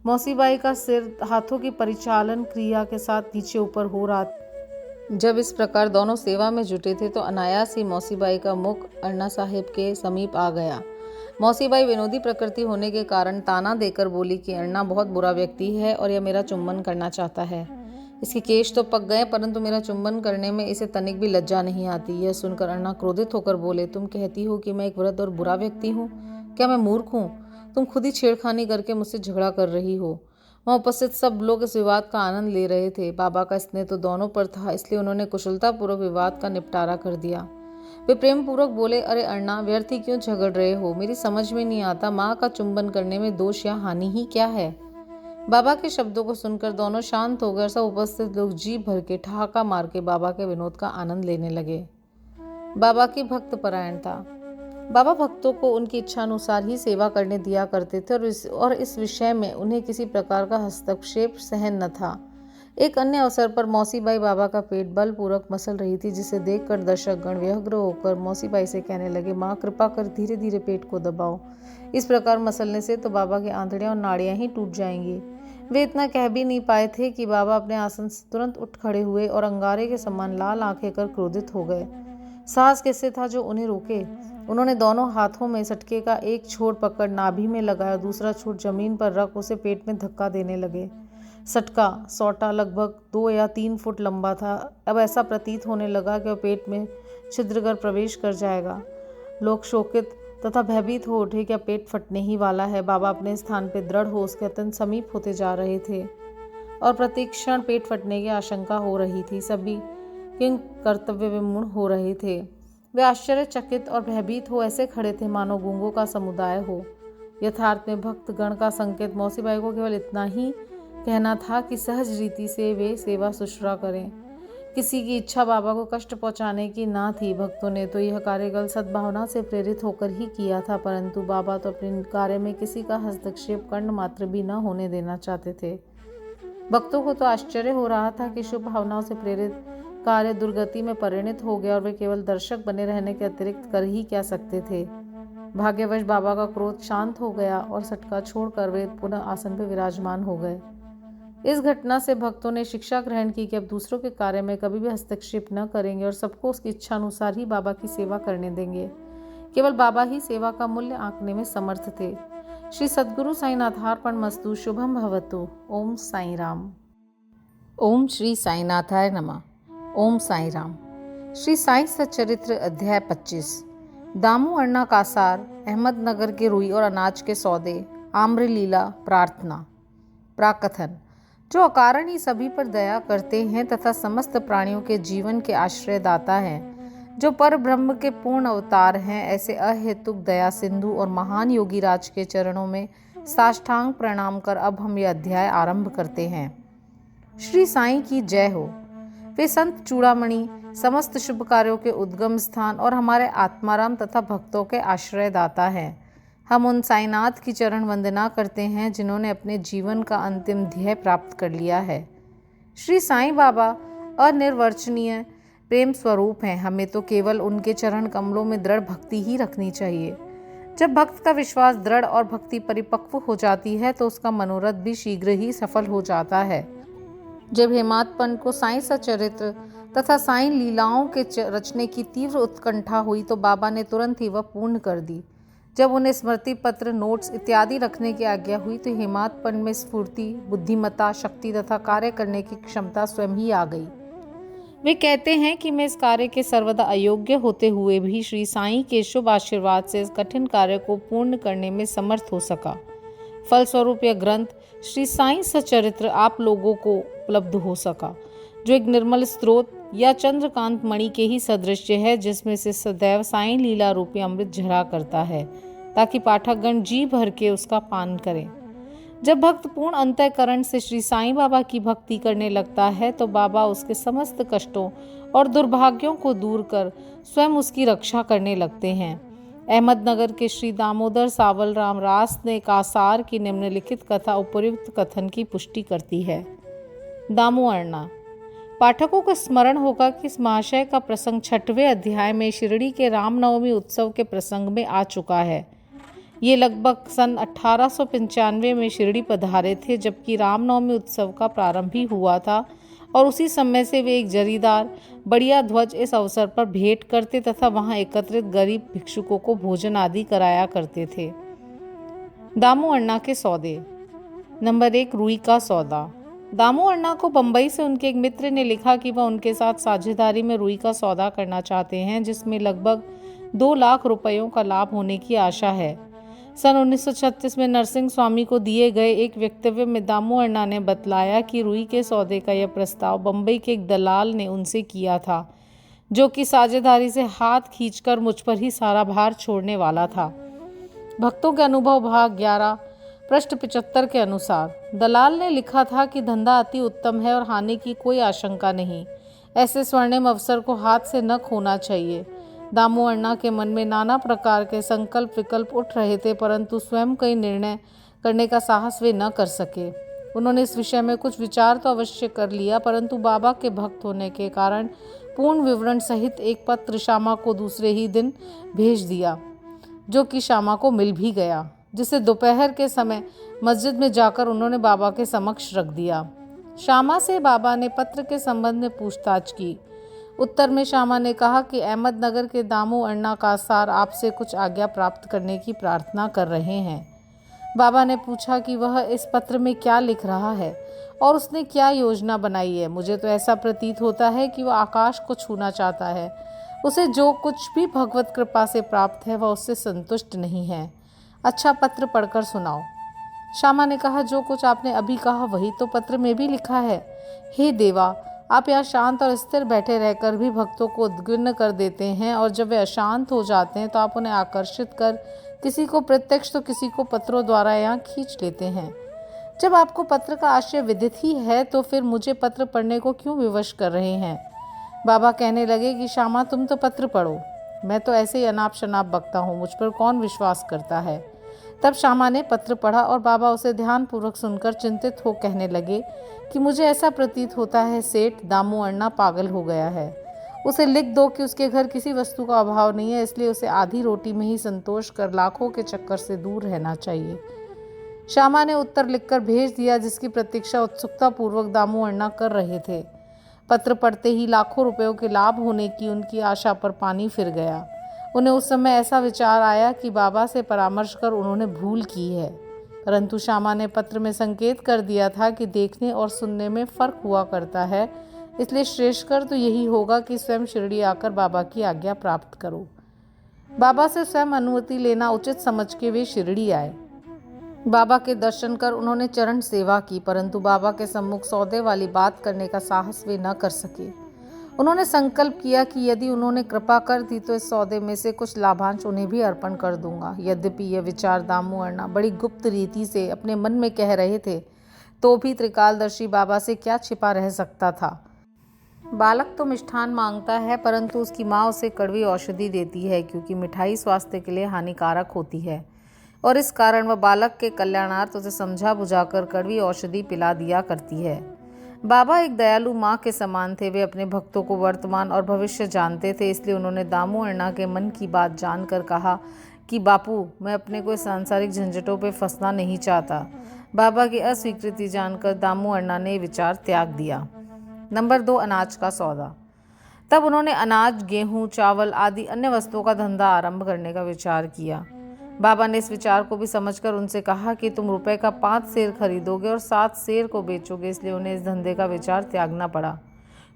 मौसीबाई का सिर हाथों की परिचालन क्रिया के साथ नीचे ऊपर हो रहा था। जब इस प्रकार दोनों सेवा में जुटे थे तो अनायास ही मौसीबाई का मुख अन्ना साहिब के समीप आ गया। मौसीबाई विनोदी प्रकृति होने के कारण ताना देकर बोली कि अन्ना बहुत बुरा व्यक्ति है और यह मेरा चुंबन करना चाहता है। इसके केश तो पक गए, परंतु मेरा चुंबन करने में इसे तनिक भी लज्जा नहीं आती। यह सुनकर अन्ना क्रोधित होकर बोले, तुम कहती हो कि मैं एक वृद्ध और बुरा व्यक्ति हूँ? क्या मैं मूर्ख हूँ? तुम खुद ही छेड़खानी करके मुझसे झगड़ा कर रही हो। वहाँ उपस्थित सब लोग इस विवाद का आनंद ले रहे थे। बाबा का स्नेह तो दोनों पर था, इसलिए उन्होंने कुशलतापूर्वक विवाद का निपटारा कर दिया। वे प्रेम पूर्वक बोले, अरे अन्ना, व्यर्थ ही क्यों झगड़ रहे हो? मेरी समझ में नहीं आता, माँ का चुंबन करने में दोष या हानि ही क्या है? बाबा के शब्दों को सुनकर दोनों शांत हो गए। सब उपस्थित लोग जी भर के ठहाका मार के बाबा के विनोद का आनंद लेने लगे। बाबा की भक्त परायणता। बाबा भक्तों को उनकी इच्छा अनुसार ही सेवा करने दिया करते थे और इस विषय में उन्हें किसी प्रकार का हस्तक्षेप सहन न था। एक अन्य अवसर पर मौसीबाई बाबा का पेट बलपूर्वक मसल रही थी, जिसे देखकर दर्शकगण व्यग्र होकर मौसीबाई से कहने लगे, माँ कृपा कर धीरे धीरे पेट को दबाओ। इस प्रकार मसलने से तो बाबा की आंतड़ियां और नाड़ियां ही टूट जाएंगी। वे इतना कह भी नहीं पाए थे कि बाबा अपने आसन से तुरंत उठ खड़े हुए और अंगारे के समान लाल आंखें कर क्रोधित हो गए। साहस किससे था जो उन्हें रोके? उन्होंने दोनों हाथों में सटके का एक छोर पकड़ नाभि में लगाया, दूसरा छोर जमीन पर रख उसे पेट में धक्का देने लगे। सटका सौटा लगभग 2 या 3 फुट लंबा था। अब ऐसा प्रतीत होने लगा कि वह पेट में छिद्र कर प्रवेश कर जाएगा। लोग शोकित तथा भयभीत हो उठे, क्या पेट फटने ही वाला है? बाबा अपने स्थान पर दृढ़ हो उसके अत्यंत समीप होते जा रहे थे और प्रतिक्षण पेट फटने की आशंका हो रही थी। सभी किंग कर्तव्य विमूढ़ हो रहे थे। वे आश्चर्यचकित और भयभीत हो ऐसे खड़े थे मानो गूंगों का समुदाय हो। यथार्थ में भक्तगण का संकेत मौसीबाई को केवल इतना ही कहना था कि सहज रीति से वे सेवा शुश्रूषा करें। किसी की इच्छा बाबा को कष्ट पहुंचाने की ना थी। भक्तों ने तो यह कार्यगल सद्भावना से प्रेरित होकर ही किया था, परंतु बाबा तो अपने कार्य में किसी का हस्तक्षेप कर्ण मात्र भी न होने देना चाहते थे। भक्तों को तो आश्चर्य हो रहा था कि शुभ भावनाओं से प्रेरित कार्य दुर्गति में परिणत हो गया और वे केवल दर्शक बने रहने के अतिरिक्त कर ही क्या सकते थे। भाग्यवश बाबा का क्रोध शांत हो गया और सटका छोड़कर वे पुनः आसन पर विराजमान हो गए। इस घटना से भक्तों ने शिक्षा ग्रहण की कि अब दूसरों के कार्य में कभी भी हस्तक्षेप न करेंगे और सबको उसकी इच्छा अनुसार ही बाबा की सेवा करने देंगे। केवल बाबा ही सेवा का मूल्य आंकने में समर्थ थे। श्री सद्गुरु साईनाथार्पणमस्तु। शुभम भवतु। ओम साई राम। ओम श्री साईनाथाय नमः। ओम साई राम। श्री साई सच्चरित्र अध्याय 25। दामू अन्ना कासार, अहमदनगर के रुई और अनाज के सौदे, आम्र लीला, प्रार्थना। प्राकथन। जो अकारण ही सभी पर दया करते हैं तथा समस्त प्राणियों के जीवन के आश्रयदाता हैं, जो पर ब्रह्म के पूर्ण अवतार हैं, ऐसे अहेतुक दया सिंधु और महान योगी राज के चरणों में साष्टांग प्रणाम कर अब हम यह अध्याय आरंभ करते हैं। श्री साईं की जय हो। वे संत चूड़ामणि, समस्त शुभ कार्यों के उद्गम स्थान और हमारे आत्माराम तथा भक्तों के आश्रयदाता हैं। हम उन साईनाथ की चरण वंदना करते हैं जिन्होंने अपने जीवन का अंतिम ध्येय प्राप्त कर लिया है। श्री साईं बाबा अनिर्वचनीय प्रेम स्वरूप हैं। हमें तो केवल उनके चरण कमलों में दृढ़ भक्ति ही रखनी चाहिए। जब भक्त का विश्वास दृढ़ और भक्ति परिपक्व हो जाती है तो उसका मनोरथ भी शीघ्र ही सफल हो जाता है। जब हेमाद पंत को साईं सच्चरित्र तथा साईं लीलाओं के रचने की तीव्र उत्कंठा हुई तो बाबा ने तुरंत ही वह पूर्ण कर दी। जब उन्हें स्मृति पत्र, नोट्स इत्यादि रखने की आज्ञा हुई तो हेमात्पन में स्फूर्ति, बुद्धिमत्ता, शक्ति तथा कार्य करने की क्षमता स्वयं ही आ गई। वे कहते हैं कि मैं इस कार्य के सर्वदा अयोग्य होते हुए भी श्री साईं के शुभ आशीर्वाद से इस कठिन कार्य को पूर्ण करने में समर्थ हो सका। फलस्वरूप यह ग्रंथ श्री साईं सच्चरित्र आप लोगों को उपलब्ध हो सका, जो एक निर्मल स्रोत या चंद्रकांत मणि के ही सदृश है, जिसमें से सदैव साईं लीला रूपी अमृत झरा करता है, ताकि पाठकगण जी भर के उसका पान करें। जब भक्त पूर्ण अंतःकरण से श्री साईं बाबा की भक्ति करने लगता है तो बाबा उसके समस्त कष्टों और दुर्भाग्यों को दूर कर स्वयं उसकी रक्षा करने लगते हैं। अहमदनगर के श्री दामोदर सावल राम रास ने कासार की निम्नलिखित कथा उपर्युक्त कथन की पुष्टि करती है। दामू अण्णा। पाठकों को स्मरण होगा कि इस महाशय का प्रसंग 6वें अध्याय में शिरडी के रामनवमी उत्सव के प्रसंग में आ चुका है। ये लगभग सन 1895 में शिरडी पधारे थे, जबकि रामनवमी उत्सव का प्रारंभ ही हुआ था और उसी समय से वे एक जरीदार बढ़िया ध्वज इस अवसर पर भेंट करते तथा वहां एकत्रित गरीब भिक्षुकों को भोजन आदि कराया करते थे। दामू अण्णा के सौदे। नंबर 1, रुई का सौदा। दामू अण्णा को बंबई से उनके एक मित्र ने लिखा कि वह उनके साथ साझेदारी में रुई का सौदा करना चाहते हैं, जिसमें लगभग 2 लाख रुपयों का लाभ होने की आशा है। सन 1936 में नरसिंह स्वामी को दिए गए एक वक्तव्य में दामू अण्णा ने बतलाया कि रुई के सौदे का यह प्रस्ताव बंबई के एक दलाल ने उनसे किया था, जो कि साझेदारी से हाथ खींचकर मुझ पर ही सारा भार छोड़ने वाला था। भक्तों के अनुभव भाग 11 पृष्ठ 75 के अनुसार दलाल ने लिखा था कि धंधा अति उत्तम है और हानि की कोई आशंका नहीं। ऐसे स्वर्णिम अवसर को हाथ से न खोना चाहिए। दामू अण्णा के मन में नाना प्रकार के संकल्प विकल्प उठ रहे थे, परंतु स्वयं कोई निर्णय करने का साहस वे न कर सके। उन्होंने इस विषय में कुछ विचार तो अवश्य कर लिया, परंतु बाबा के भक्त होने के कारण पूर्ण विवरण सहित एक पत्र श्यामा को दूसरे ही दिन भेज दिया, जो कि श्यामा को मिल भी गया, जिसे दोपहर के समय मस्जिद में जाकर उन्होंने बाबा के समक्ष रख दिया। श्यामा से बाबा ने पत्र के संबंध में पूछताछ की। उत्तर में श्यामा ने कहा कि अहमदनगर के दामू अण्णा कासार आपसे कुछ आज्ञा प्राप्त करने की प्रार्थना कर रहे हैं। बाबा ने पूछा कि वह इस पत्र में क्या लिख रहा है और उसने क्या योजना बनाई है। मुझे तो ऐसा प्रतीत होता है कि वह आकाश को छूना चाहता है। उसे जो कुछ भी भगवत कृपा से प्राप्त है वह उससे संतुष्ट नहीं है। अच्छा, पत्र पढ़कर सुनाओ। श्यामा ने कहा, जो कुछ आपने अभी कहा वही तो पत्र में भी लिखा है। हे देवा, आप यहाँ शांत और स्थिर बैठे रहकर भी भक्तों को उद्विग्न कर देते हैं, और जब वे अशांत हो जाते हैं तो आप उन्हें आकर्षित कर किसी को प्रत्यक्ष तो किसी को पत्रों द्वारा यहाँ खींच लेते हैं। जब आपको पत्र का आशय विदित ही है तो फिर मुझे पत्र पढ़ने को क्यों विवश कर रहे हैं। बाबा कहने लगे कि श्यामा, तुम तो पत्र पढ़ो, मैं तो ऐसे ही अनाप शनाप बकता हूँ, मुझ पर कौन विश्वास करता है। तब श्यामा ने पत्र पढ़ा और बाबा उसे ध्यानपूर्वक सुनकर चिंतित हो कहने लगे कि मुझे ऐसा प्रतीत होता है सेठ दामू अण्णा पागल हो गया है। उसे लिख दो कि उसके घर किसी वस्तु का अभाव नहीं है, इसलिए उसे आधी रोटी में ही संतोष कर लाखों के चक्कर से दूर रहना चाहिए। श्यामा ने उत्तर लिखकर भेज दिया, जिसकी प्रतीक्षा उत्सुकता पूर्वक दामू अण्णा कर रहे थे। पत्र पढ़ते ही लाखों रुपयों के लाभ होने की उनकी आशा पर पानी फिर गया। उन्हें उस समय ऐसा विचार आया कि बाबा से परामर्श कर उन्होंने भूल की है, परंतु श्यामा ने पत्र में संकेत कर दिया था कि देखने और सुनने में फर्क हुआ करता है, इसलिए श्रेष्ठकर तो यही होगा कि स्वयं शिरडी आकर बाबा की आज्ञा प्राप्त करो। बाबा से स्वयं अनुमति लेना उचित समझ के वे शिरडी आए। बाबा के दर्शन कर उन्होंने चरण सेवा की, परंतु बाबा के सम्मुख सौदे वाली बात करने का साहस वे न कर सके। उन्होंने संकल्प किया कि यदि उन्होंने कृपा कर दी तो इस सौदे में से कुछ लाभांश उन्हें भी अर्पण कर दूंगा। यद्यपि यह विचार दामू अण्णा बड़ी गुप्त रीति से अपने मन में कह रहे थे, तो भी त्रिकालदर्शी बाबा से क्या छिपा रह सकता था। बालक तो मिष्ठान मांगता है, परंतु उसकी माँ उसे कड़वी औषधि देती है, क्योंकि मिठाई स्वास्थ्य के लिए हानिकारक होती है, और इस कारण वह बालक के कल्याणार्थ उसे समझा बुझाकर कड़वी औषधि पिला दिया करती है। बाबा एक दयालु माँ के समान थे। वे अपने भक्तों को वर्तमान और भविष्य जानते थे, इसलिए उन्होंने दामू अण्णा के मन की बात जानकर कहा कि बापू, मैं अपने कोई सांसारिक झंझटों पे फंसना नहीं चाहता। बाबा की अस्वीकृति जानकर दामू अण्णा ने विचार त्याग दिया। नंबर 2, अनाज का सौदा। तब उन्होंने अनाज, गेहूँ, चावल आदि अन्य वस्तुओं का धंधा आरंभ करने का विचार किया। बाबा ने इस विचार को भी समझकर उनसे कहा कि तुम रुपए का 5 शेर खरीदोगे और 7 शेर को बेचोगे, इसलिए उन्हें इस धंधे का विचार त्यागना पड़ा।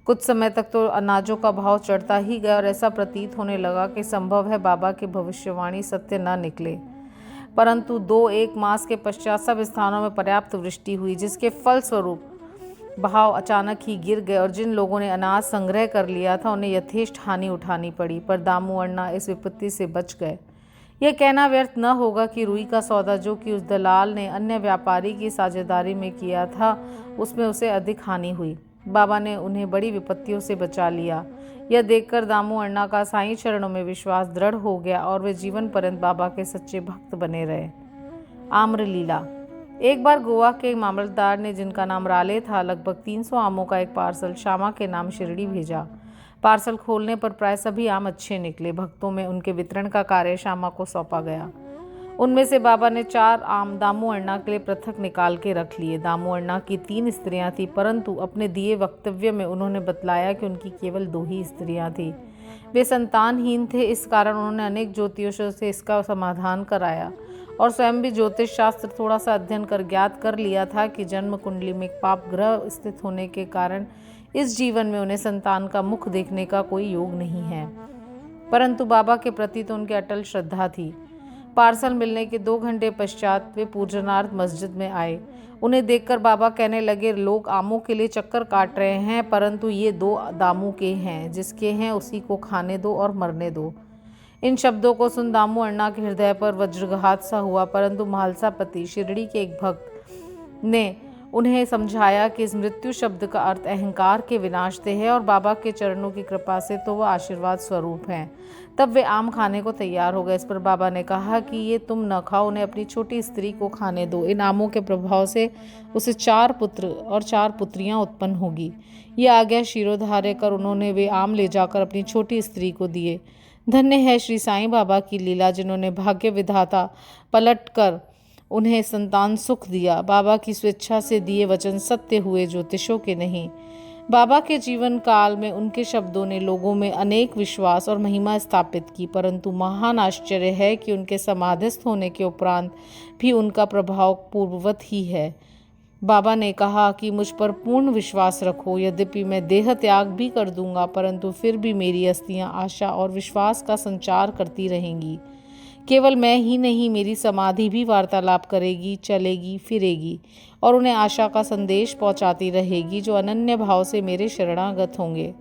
कुछ समय तक तो अनाजों का भाव चढ़ता ही गया और ऐसा प्रतीत होने लगा कि संभव है बाबा की भविष्यवाणी सत्य न निकले। परंतु 2-1 मास के पश्चात सब स्थानों में पर्याप्त वृष्टि हुई, जिसके फलस्वरूप भाव अचानक ही गिर गए और जिन लोगों ने अनाज संग्रह कर लिया था उन्हें यथेष्ट हानि उठानी पड़ी। पर दामू अण्णा इस विपत्ति से बच गए। यह कहना व्यर्थ न होगा कि रुई का सौदा जो कि उस दलाल ने अन्य व्यापारी की साझेदारी में किया था, उसमें उसे अधिक हानि हुई। बाबा ने उन्हें बड़ी विपत्तियों से बचा लिया। यह देखकर दामू अण्णा का साईं चरणों में विश्वास दृढ़ हो गया और वे जीवन पर्यंत बाबा के सच्चे भक्त बने रहे। आम्र लीला। एक बार गोवा के मामलतदार ने, जिनका नाम राले था, लगभग 300 आमों का एक पार्सल श्यामा के नाम शिरडी भेजा। पार्सल खोलने पर प्राय सभी आम अच्छे निकले। भक्तों में उनके वितरण का कार्य श्यामा को सौंपा गया। उनमें से बाबा ने 4 आम दामू अण्णा के लिए पृथक निकाल के रख लिए। दामू अण्णा की 3 स्त्रियां थीं, परंतु अपने दिए वक्तव्य में उन्होंने बतलाया कि उनकी केवल 2 ही स्त्रियां थीं। वे संतानहीन थे। इस कारण उन्होंने अनेक ज्योतिषियों से इसका समाधान कराया और स्वयं भी ज्योतिष शास्त्र थोड़ा सा अध्ययन कर ज्ञात कर लिया था कि जन्म कुंडली में एक पाप ग्रह स्थित होने के कारण इस जीवन में उन्हें संतान का मुख देखने का कोई योग नहीं है। परंतु बाबा के प्रति तो उनकी अटल श्रद्धा थी। पार्सल मिलने के 2 घंटे पश्चात वे पूजनार्थ मस्जिद में आए। उन्हें देखकर बाबा कहने लगे, लोग आमों के लिए चक्कर काट रहे हैं, परंतु ये 2 दामू के हैं। जिसके हैं उसी को खाने दो और मरने दो। इन शब्दों को सुन दामू अण्णा के हृदय पर वज्रघात सा हुआ, परंतु महालसापति शिरडी के एक भक्त ने उन्हें समझाया कि इस मृत्यु शब्द का अर्थ अहंकार के विनाश से है और बाबा के चरणों की कृपा से तो वह आशीर्वाद स्वरूप हैं। तब वे आम खाने को तैयार हो गए। इस पर बाबा ने कहा कि ये तुम न खाओ, उन्हें अपनी छोटी स्त्री को खाने दो। इन आमों के प्रभाव से उसे 4 पुत्र और 4 पुत्रियां उत्पन्न होगी। ये आज्ञा शिरोधार्य कर उन्होंने वे आम ले जाकर अपनी छोटी स्त्री को दिए। धन्य है श्री साईं बाबा की लीला, जिन्होंने भाग्य विधाता पलट कर उन्हें संतान सुख दिया। बाबा की स्वेच्छा से दिए वचन सत्य हुए, ज्योतिषों के नहीं। बाबा के जीवन काल में उनके शब्दों ने लोगों में अनेक विश्वास और महिमा स्थापित की, परंतु महान आश्चर्य है कि उनके समाधिस्थ होने के उपरांत भी उनका प्रभाव पूर्ववत ही है। बाबा ने कहा कि मुझ पर पूर्ण विश्वास रखो। यद्यपि मैं देह त्याग भी कर दूंगा, परंतु फिर भी मेरी अस्थियां आशा और विश्वास का संचार करती रहेंगी। केवल मैं ही नहीं, मेरी समाधि भी वार्तालाप करेगी, चलेगी, फिरेगी और उन्हें आशा का संदेश पहुंचाती रहेगी, जो अनन्य भाव से मेरे शरणागत होंगे।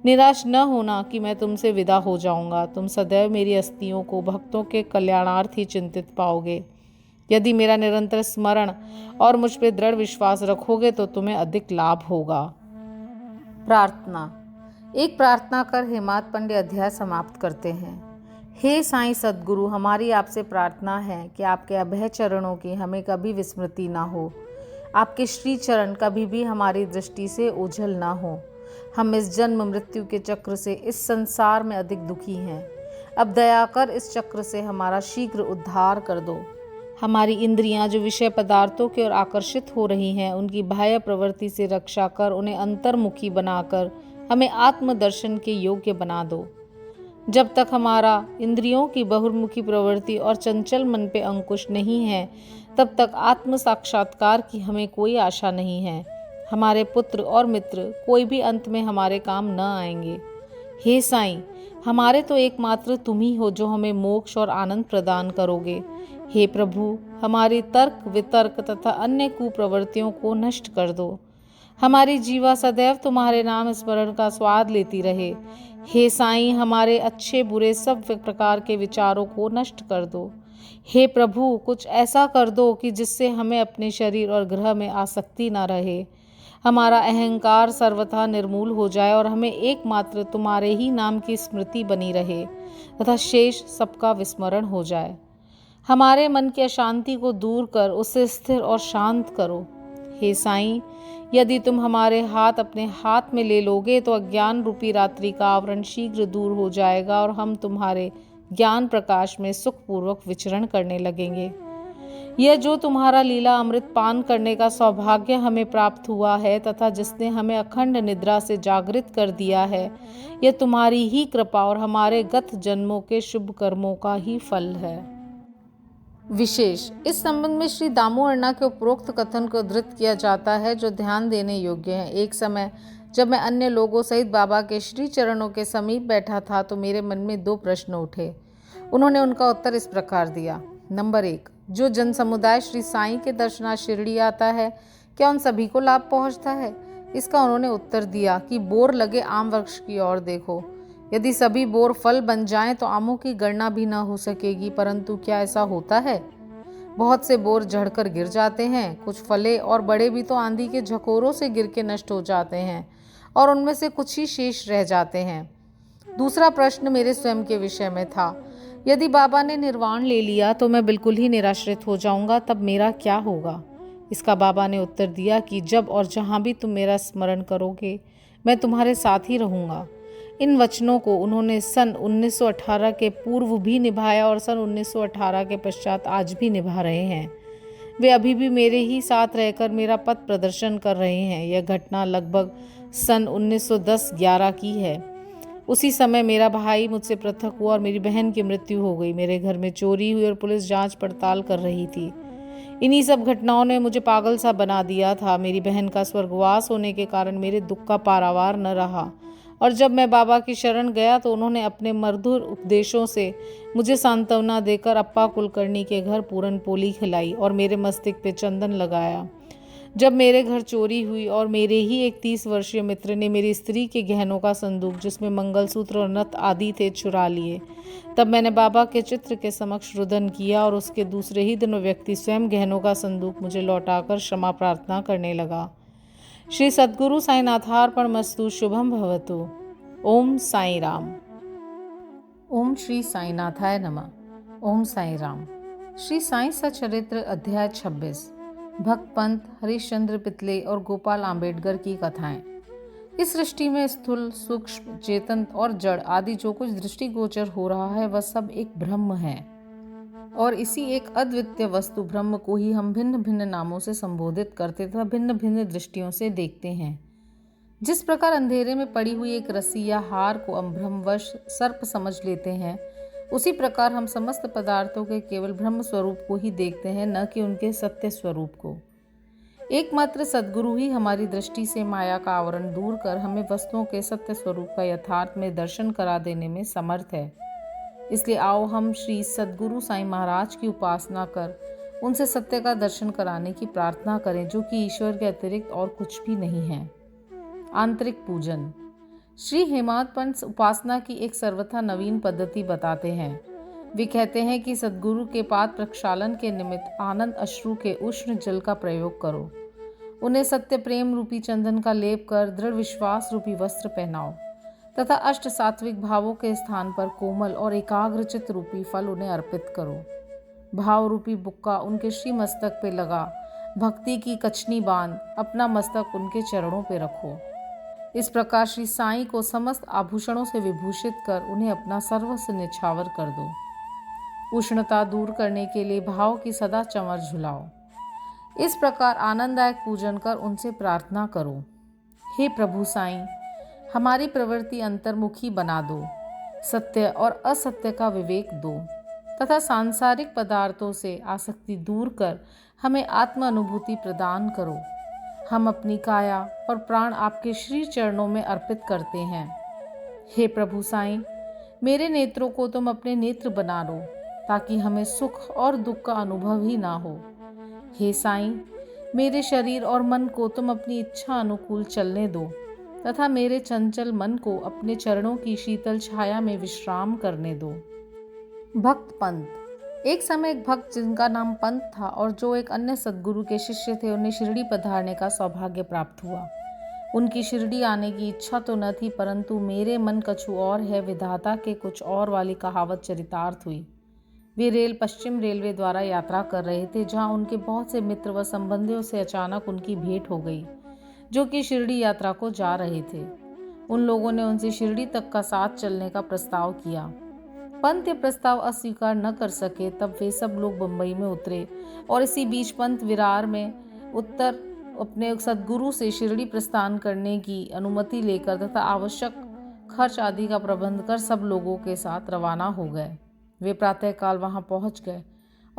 निराश न होना कि मैं तुमसे विदा हो जाऊंगा। तुम सदैव मेरी अस्थियों को भक्तों के कल्याणार्थ ही चिंतित पाओगे। यदि मेरा निरंतर स्मरण और मुझ पर दृढ़ विश्वास रखोगे तो तुम्हें अधिक लाभ होगा। प्रार्थना। एक प्रार्थना कर हेमाद पंडे अध्याय समाप्त करते हैं। हे साईं सद्गुरु, हमारी आपसे प्रार्थना है कि आपके अभय चरणों की हमें कभी विस्मृति ना हो। आपके श्री चरण कभी भी हमारी दृष्टि से ओझल ना हो। हम इस जन्म मृत्यु के चक्र से इस संसार में अधिक दुखी हैं। अब दया कर इस चक्र से हमारा शीघ्र उद्धार कर दो। हमारी इंद्रियां जो विषय पदार्थों की ओर आकर्षित हो रही हैं, उनकी बाह्य प्रवृत्ति से रक्षा कर उन्हें अंतर्मुखी बनाकर हमें आत्मदर्शन के योग्य बना दो। जब तक हमारा इंद्रियों की बहुमुखी प्रवृत्ति और चंचल मन पे अंकुश नहीं है, तब तक आत्म साक्षात्कार की हमें कोई आशा नहीं है। हमारे पुत्र और मित्र कोई भी अंत में हमारे काम न आएंगे। हे साईं, हमारे तो एकमात्र तुम ही हो जो हमें मोक्ष और आनंद प्रदान करोगे। हे प्रभु, हमारी तर्क वितर्क तथा अन्य कुप्रवृत्तियों को नष्ट कर दो। हमारी जीवा सदैव तुम्हारे नाम स्मरण का स्वाद लेती रहे। हे साईं, हमारे अच्छे बुरे सब प्रकार के विचारों को नष्ट कर दो। हे प्रभु, कुछ ऐसा कर दो कि जिससे हमें अपने शरीर और ग्रह में आसक्ति न रहे। हमारा अहंकार सर्वथा निर्मूल हो जाए और हमें एकमात्र तुम्हारे ही नाम की स्मृति बनी रहे तथा शेष सबका विस्मरण हो जाए। हमारे मन की अशांति को दूर कर उसे स्थिर और शांत करो। हे साईं, यदि तुम हमारे हाथ अपने हाथ में ले लोगे तो अज्ञान रूपी रात्रि का आवरण शीघ्र दूर हो जाएगा और हम तुम्हारे ज्ञान प्रकाश में सुखपूर्वक विचरण करने लगेंगे। यह जो तुम्हारा लीला अमृत पान करने का सौभाग्य हमें प्राप्त हुआ है तथा जिसने हमें अखंड निद्रा से जागृत कर दिया है, यह तुम्हारी ही कृपा और हमारे गत जन्मों के शुभ कर्मों का ही फल है। विशेष इस संबंध में श्री दामू अन्ना के उपरोक्त कथन को उद्धृत किया जाता है, जो ध्यान देने योग्य है। एक समय जब मैं अन्य लोगों सहित बाबा के श्री चरणों के समीप बैठा था तो मेरे मन में 2 प्रश्न उठे। उन्होंने उनका उत्तर इस प्रकार दिया। नंबर 1, जो जन समुदाय श्री साईं के दर्शनार्थ शिरडी आता है, क्या उन सभी को लाभ पहुंचता है? इसका उन्होंने उत्तर दिया कि बोर लगे आम वृक्ष की ओर देखो। यदि सभी बोर फल बन जाएं तो आमों की गणना भी न हो सकेगी, परंतु क्या ऐसा होता है? बहुत से बोर झड़कर गिर जाते हैं। कुछ फले और बड़े भी तो आंधी के झकोरों से गिर के नष्ट हो जाते हैं और उनमें से कुछ ही शेष रह जाते हैं। दूसरा प्रश्न मेरे स्वयं के विषय में था। यदि बाबा ने निर्वाण ले लिया तो मैं बिल्कुल ही निराश्रित हो जाऊंगा, तब मेरा क्या होगा? इसका बाबा ने उत्तर दिया कि जब और जहाँ भी तुम मेरा स्मरण करोगे, मैं तुम्हारे साथ ही रहूँगा। इन वचनों को उन्होंने सन 1918 के पूर्व भी निभाया और सन 1918 के पश्चात आज भी निभा रहे हैं। वे अभी भी मेरे ही साथ रहकर मेरा पथ प्रदर्शन कर रहे हैं। यह घटना लगभग सन 1910-11 की है। उसी समय मेरा भाई मुझसे पृथक हुआ और मेरी बहन की मृत्यु हो गई। मेरे घर में चोरी हुई और पुलिस जांच पड़ताल कर रही थी। इन्हीं सब घटनाओं ने मुझे पागल सा बना दिया था। मेरी बहन का स्वर्गवास होने के कारण मेरे दुख का पारावार न रहा और जब मैं बाबा की शरण गया तो उन्होंने अपने मधुर उपदेशों से मुझे सांत्वना देकर अप्पा कुलकर्णी के घर पूरन पोली खिलाई और मेरे मस्तिष्क पे चंदन लगाया। जब मेरे घर चोरी हुई और मेरे ही एक 30 वर्षीय मित्र ने मेरी स्त्री के गहनों का संदूक, जिसमें मंगलसूत्र और नथ आदि थे, चुरा लिए, तब मैंने बाबा के चित्र के समक्ष रुदन किया और उसके दूसरे ही दिन व्यक्ति स्वयं गहनों का संदूक मुझे लौटाकर क्षमा प्रार्थना करने लगा। श्री सद्गुरु साईनाथार्पणमस्तु। शुभम भवतु। ओम साई राम। ओम श्री साईनाथाय नमः। ओम साई राम। श्री साईं सचरित्र अध्याय 26। भक्त पंत, हरिश्चंद्र पितले और गोपाल आंबेडकर की कथाएं। इस सृष्टि में स्थूल, सूक्ष्म, चेतन और जड़ आदि जो कुछ दृष्टिगोचर हो रहा है वह सब एक ब्रह्म है और इसी एक अद्वितीय वस्तु ब्रह्म को ही हम भिन्न भिन्न नामों से संबोधित करते तथा भिन्न भिन्न दृष्टियों से देखते हैं। जिस प्रकार अंधेरे में पड़ी हुई एक रस्सी या हार को हम भ्रमवश सर्प समझ लेते हैं, उसी प्रकार हम समस्त पदार्थों के केवल ब्रह्म स्वरूप को ही देखते हैं, न कि उनके सत्य स्वरूप को। एकमात्र सद्गुरु ही हमारी दृष्टि से माया का आवरण दूर कर हमें वस्तुओं के सत्य स्वरूप का यथार्थ में दर्शन करा देने में समर्थ है। इसलिए आओ हम श्री सद्गुरु साईं महाराज की उपासना कर उनसे सत्य का दर्शन कराने की प्रार्थना करें, जो कि ईश्वर के अतिरिक्त और कुछ भी नहीं है। आंतरिक पूजन। श्री हेमंत पंत उपासना की एक सर्वथा नवीन पद्धति बताते हैं। वे कहते हैं कि सद्गुरु के पाद प्रक्षालन के निमित्त आनंद अश्रु के उष्ण जल का प्रयोग करो। उन्हें सत्य प्रेम रूपी चंदन का लेप कर दृढ़ विश्वास रूपी वस्त्र पहनाओ तथा अष्ट सात्विक भावों के स्थान पर कोमल और एकाग्रचित रूपी फल उन्हें अर्पित करो। भाव रूपी बुक्का उनके श्री मस्तक पे लगा भक्ति की कछनी बांध अपना मस्तक उनके चरणों पे रखो। इस प्रकार श्री साईं को समस्त आभूषणों से विभूषित कर उन्हें अपना सर्वस्व निछावर कर दो। उष्णता दूर करने के लिए भाव की सदा चंवर झुलाओ। इस प्रकार आनंददायक पूजन कर उनसे प्रार्थना करो। हे प्रभु साईं, हमारी प्रवृत्ति अंतर्मुखी बना दो, सत्य और असत्य का विवेक दो तथा सांसारिक पदार्थों से आसक्ति दूर कर हमें आत्म अनुभूति प्रदान करो। हम अपनी काया और प्राण आपके श्री चरणों में अर्पित करते हैं। हे प्रभु साईं, मेरे नेत्रों को तुम अपने नेत्र बना लो ताकि हमें सुख और दुख का अनुभव ही ना हो। हे साईं, मेरे शरीर और मन को तुम अपनी इच्छा अनुकूल चलने दो तथा मेरे चंचल मन को अपने चरणों की शीतल छाया में विश्राम करने दो। भक्त पंत। एक समय एक भक्त जिनका नाम पंत था और जो एक अन्य सद्गुरु के शिष्य थे, उन्हें शिरडी पधारने का सौभाग्य प्राप्त हुआ। उनकी शिरडी आने की इच्छा तो न थी, परंतु मेरे मन कछु और है, विधाता के कुछ और वाली कहावत चरितार्थ हुई। वे पश्चिम रेलवे द्वारा यात्रा कर रहे थे, जहां उनके बहुत से मित्र व संबंधियों से अचानक उनकी भेंट हो गई, जो कि शिरडी यात्रा को जा रहे थे। उन लोगों ने उनसे शिरडी तक का साथ चलने का प्रस्ताव किया। पंत ये प्रस्ताव अस्वीकार न कर सके, तब वे सब लोग बंबई में उतरे और इसी बीच पंत विरार में उत्तर अपने सद्गुरु से शिरडी प्रस्थान करने की अनुमति लेकर तथा आवश्यक खर्च आदि का प्रबंध कर सब लोगों के साथ रवाना हो गए। वे प्रातःकाल वहां पहुंच गए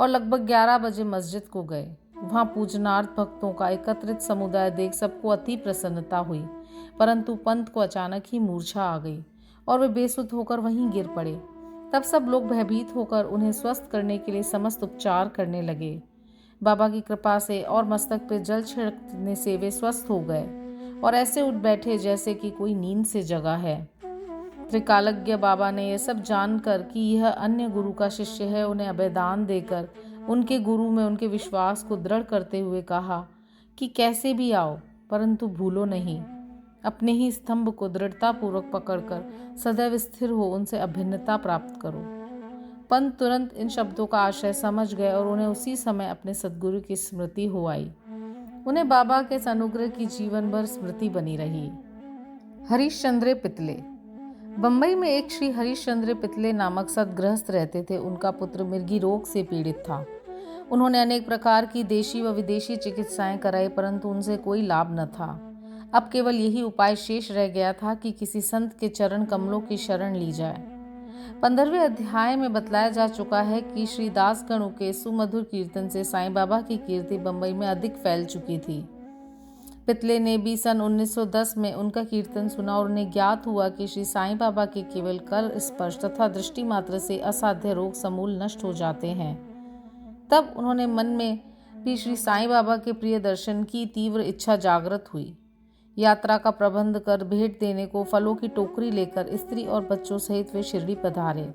और लगभग 11 बजे मस्जिद को गए। वहां पूजनार्थ भक्तों का एकत्रित समुदाय देख सबको अति प्रसन्नता हुई, परंतु पंत को अचानक ही मूर्छा आ गई और वे बेसुध होकर वहीं गिर पड़े। तब सब लोग भयभीत होकर उन्हें स्वस्थ करने के लिए समस्त उपचार करने लगे। बाबा की कृपा से और मस्तक पर जल छिड़कने से वे स्वस्थ हो गए और ऐसे उठ बैठे जैसे कि कोई नींद से जगा है। त्रिकालज्ञ बाबा ने यह सब जानकर कि यह अन्य गुरु का शिष्य है, उन्हें अभयदान देकर उनके गुरु में उनके विश्वास को दृढ़ करते हुए कहा कि कैसे भी आओ परंतु भूलो नहीं, अपने ही स्तंभ को दृढ़तापूर्वक पकड़कर सदैव स्थिर हो उनसे अभिन्नता प्राप्त करो। पंत तुरंत इन शब्दों का आशय समझ गए और उन्हें उसी समय अपने सद्गुरु की स्मृति हो आई। उन्हें बाबा के अनुग्रह की जीवन भर स्मृति बनी रही। हरीशचंद्र पितले। बंबई में एक श्री हरीशचंद्र पितले नामक सद्गृहस्थ रहते थे। उनका पुत्र मिर्गी रोग से पीड़ित था। उन्होंने अनेक प्रकार की देशी व विदेशी चिकित्साएं कराई, परंतु उनसे कोई लाभ न था। अब केवल यही उपाय शेष रह गया था कि किसी संत के चरण कमलों की शरण ली जाए। 15वें अध्याय में बतलाया जा चुका है कि श्री दासगणों के सुमधुर कीर्तन से साईं बाबा की कीर्ति बंबई में अधिक फैल चुकी थी। पितले ने भी सन 1910 में उनका कीर्तन सुना और उन्हें ज्ञात हुआ कि श्री साईं बाबा के केवल कर स्पर्श तथा दृष्टि मात्र से असाध्य रोग समूल नष्ट हो जाते हैं। तब उन्होंने मन में भी श्री साईं बाबा के प्रिय दर्शन की तीव्र इच्छा जागृत हुई। यात्रा का प्रबंध कर भेंट देने को फलों की टोकरी लेकर स्त्री और बच्चों सहित वे शिरडी पधारे।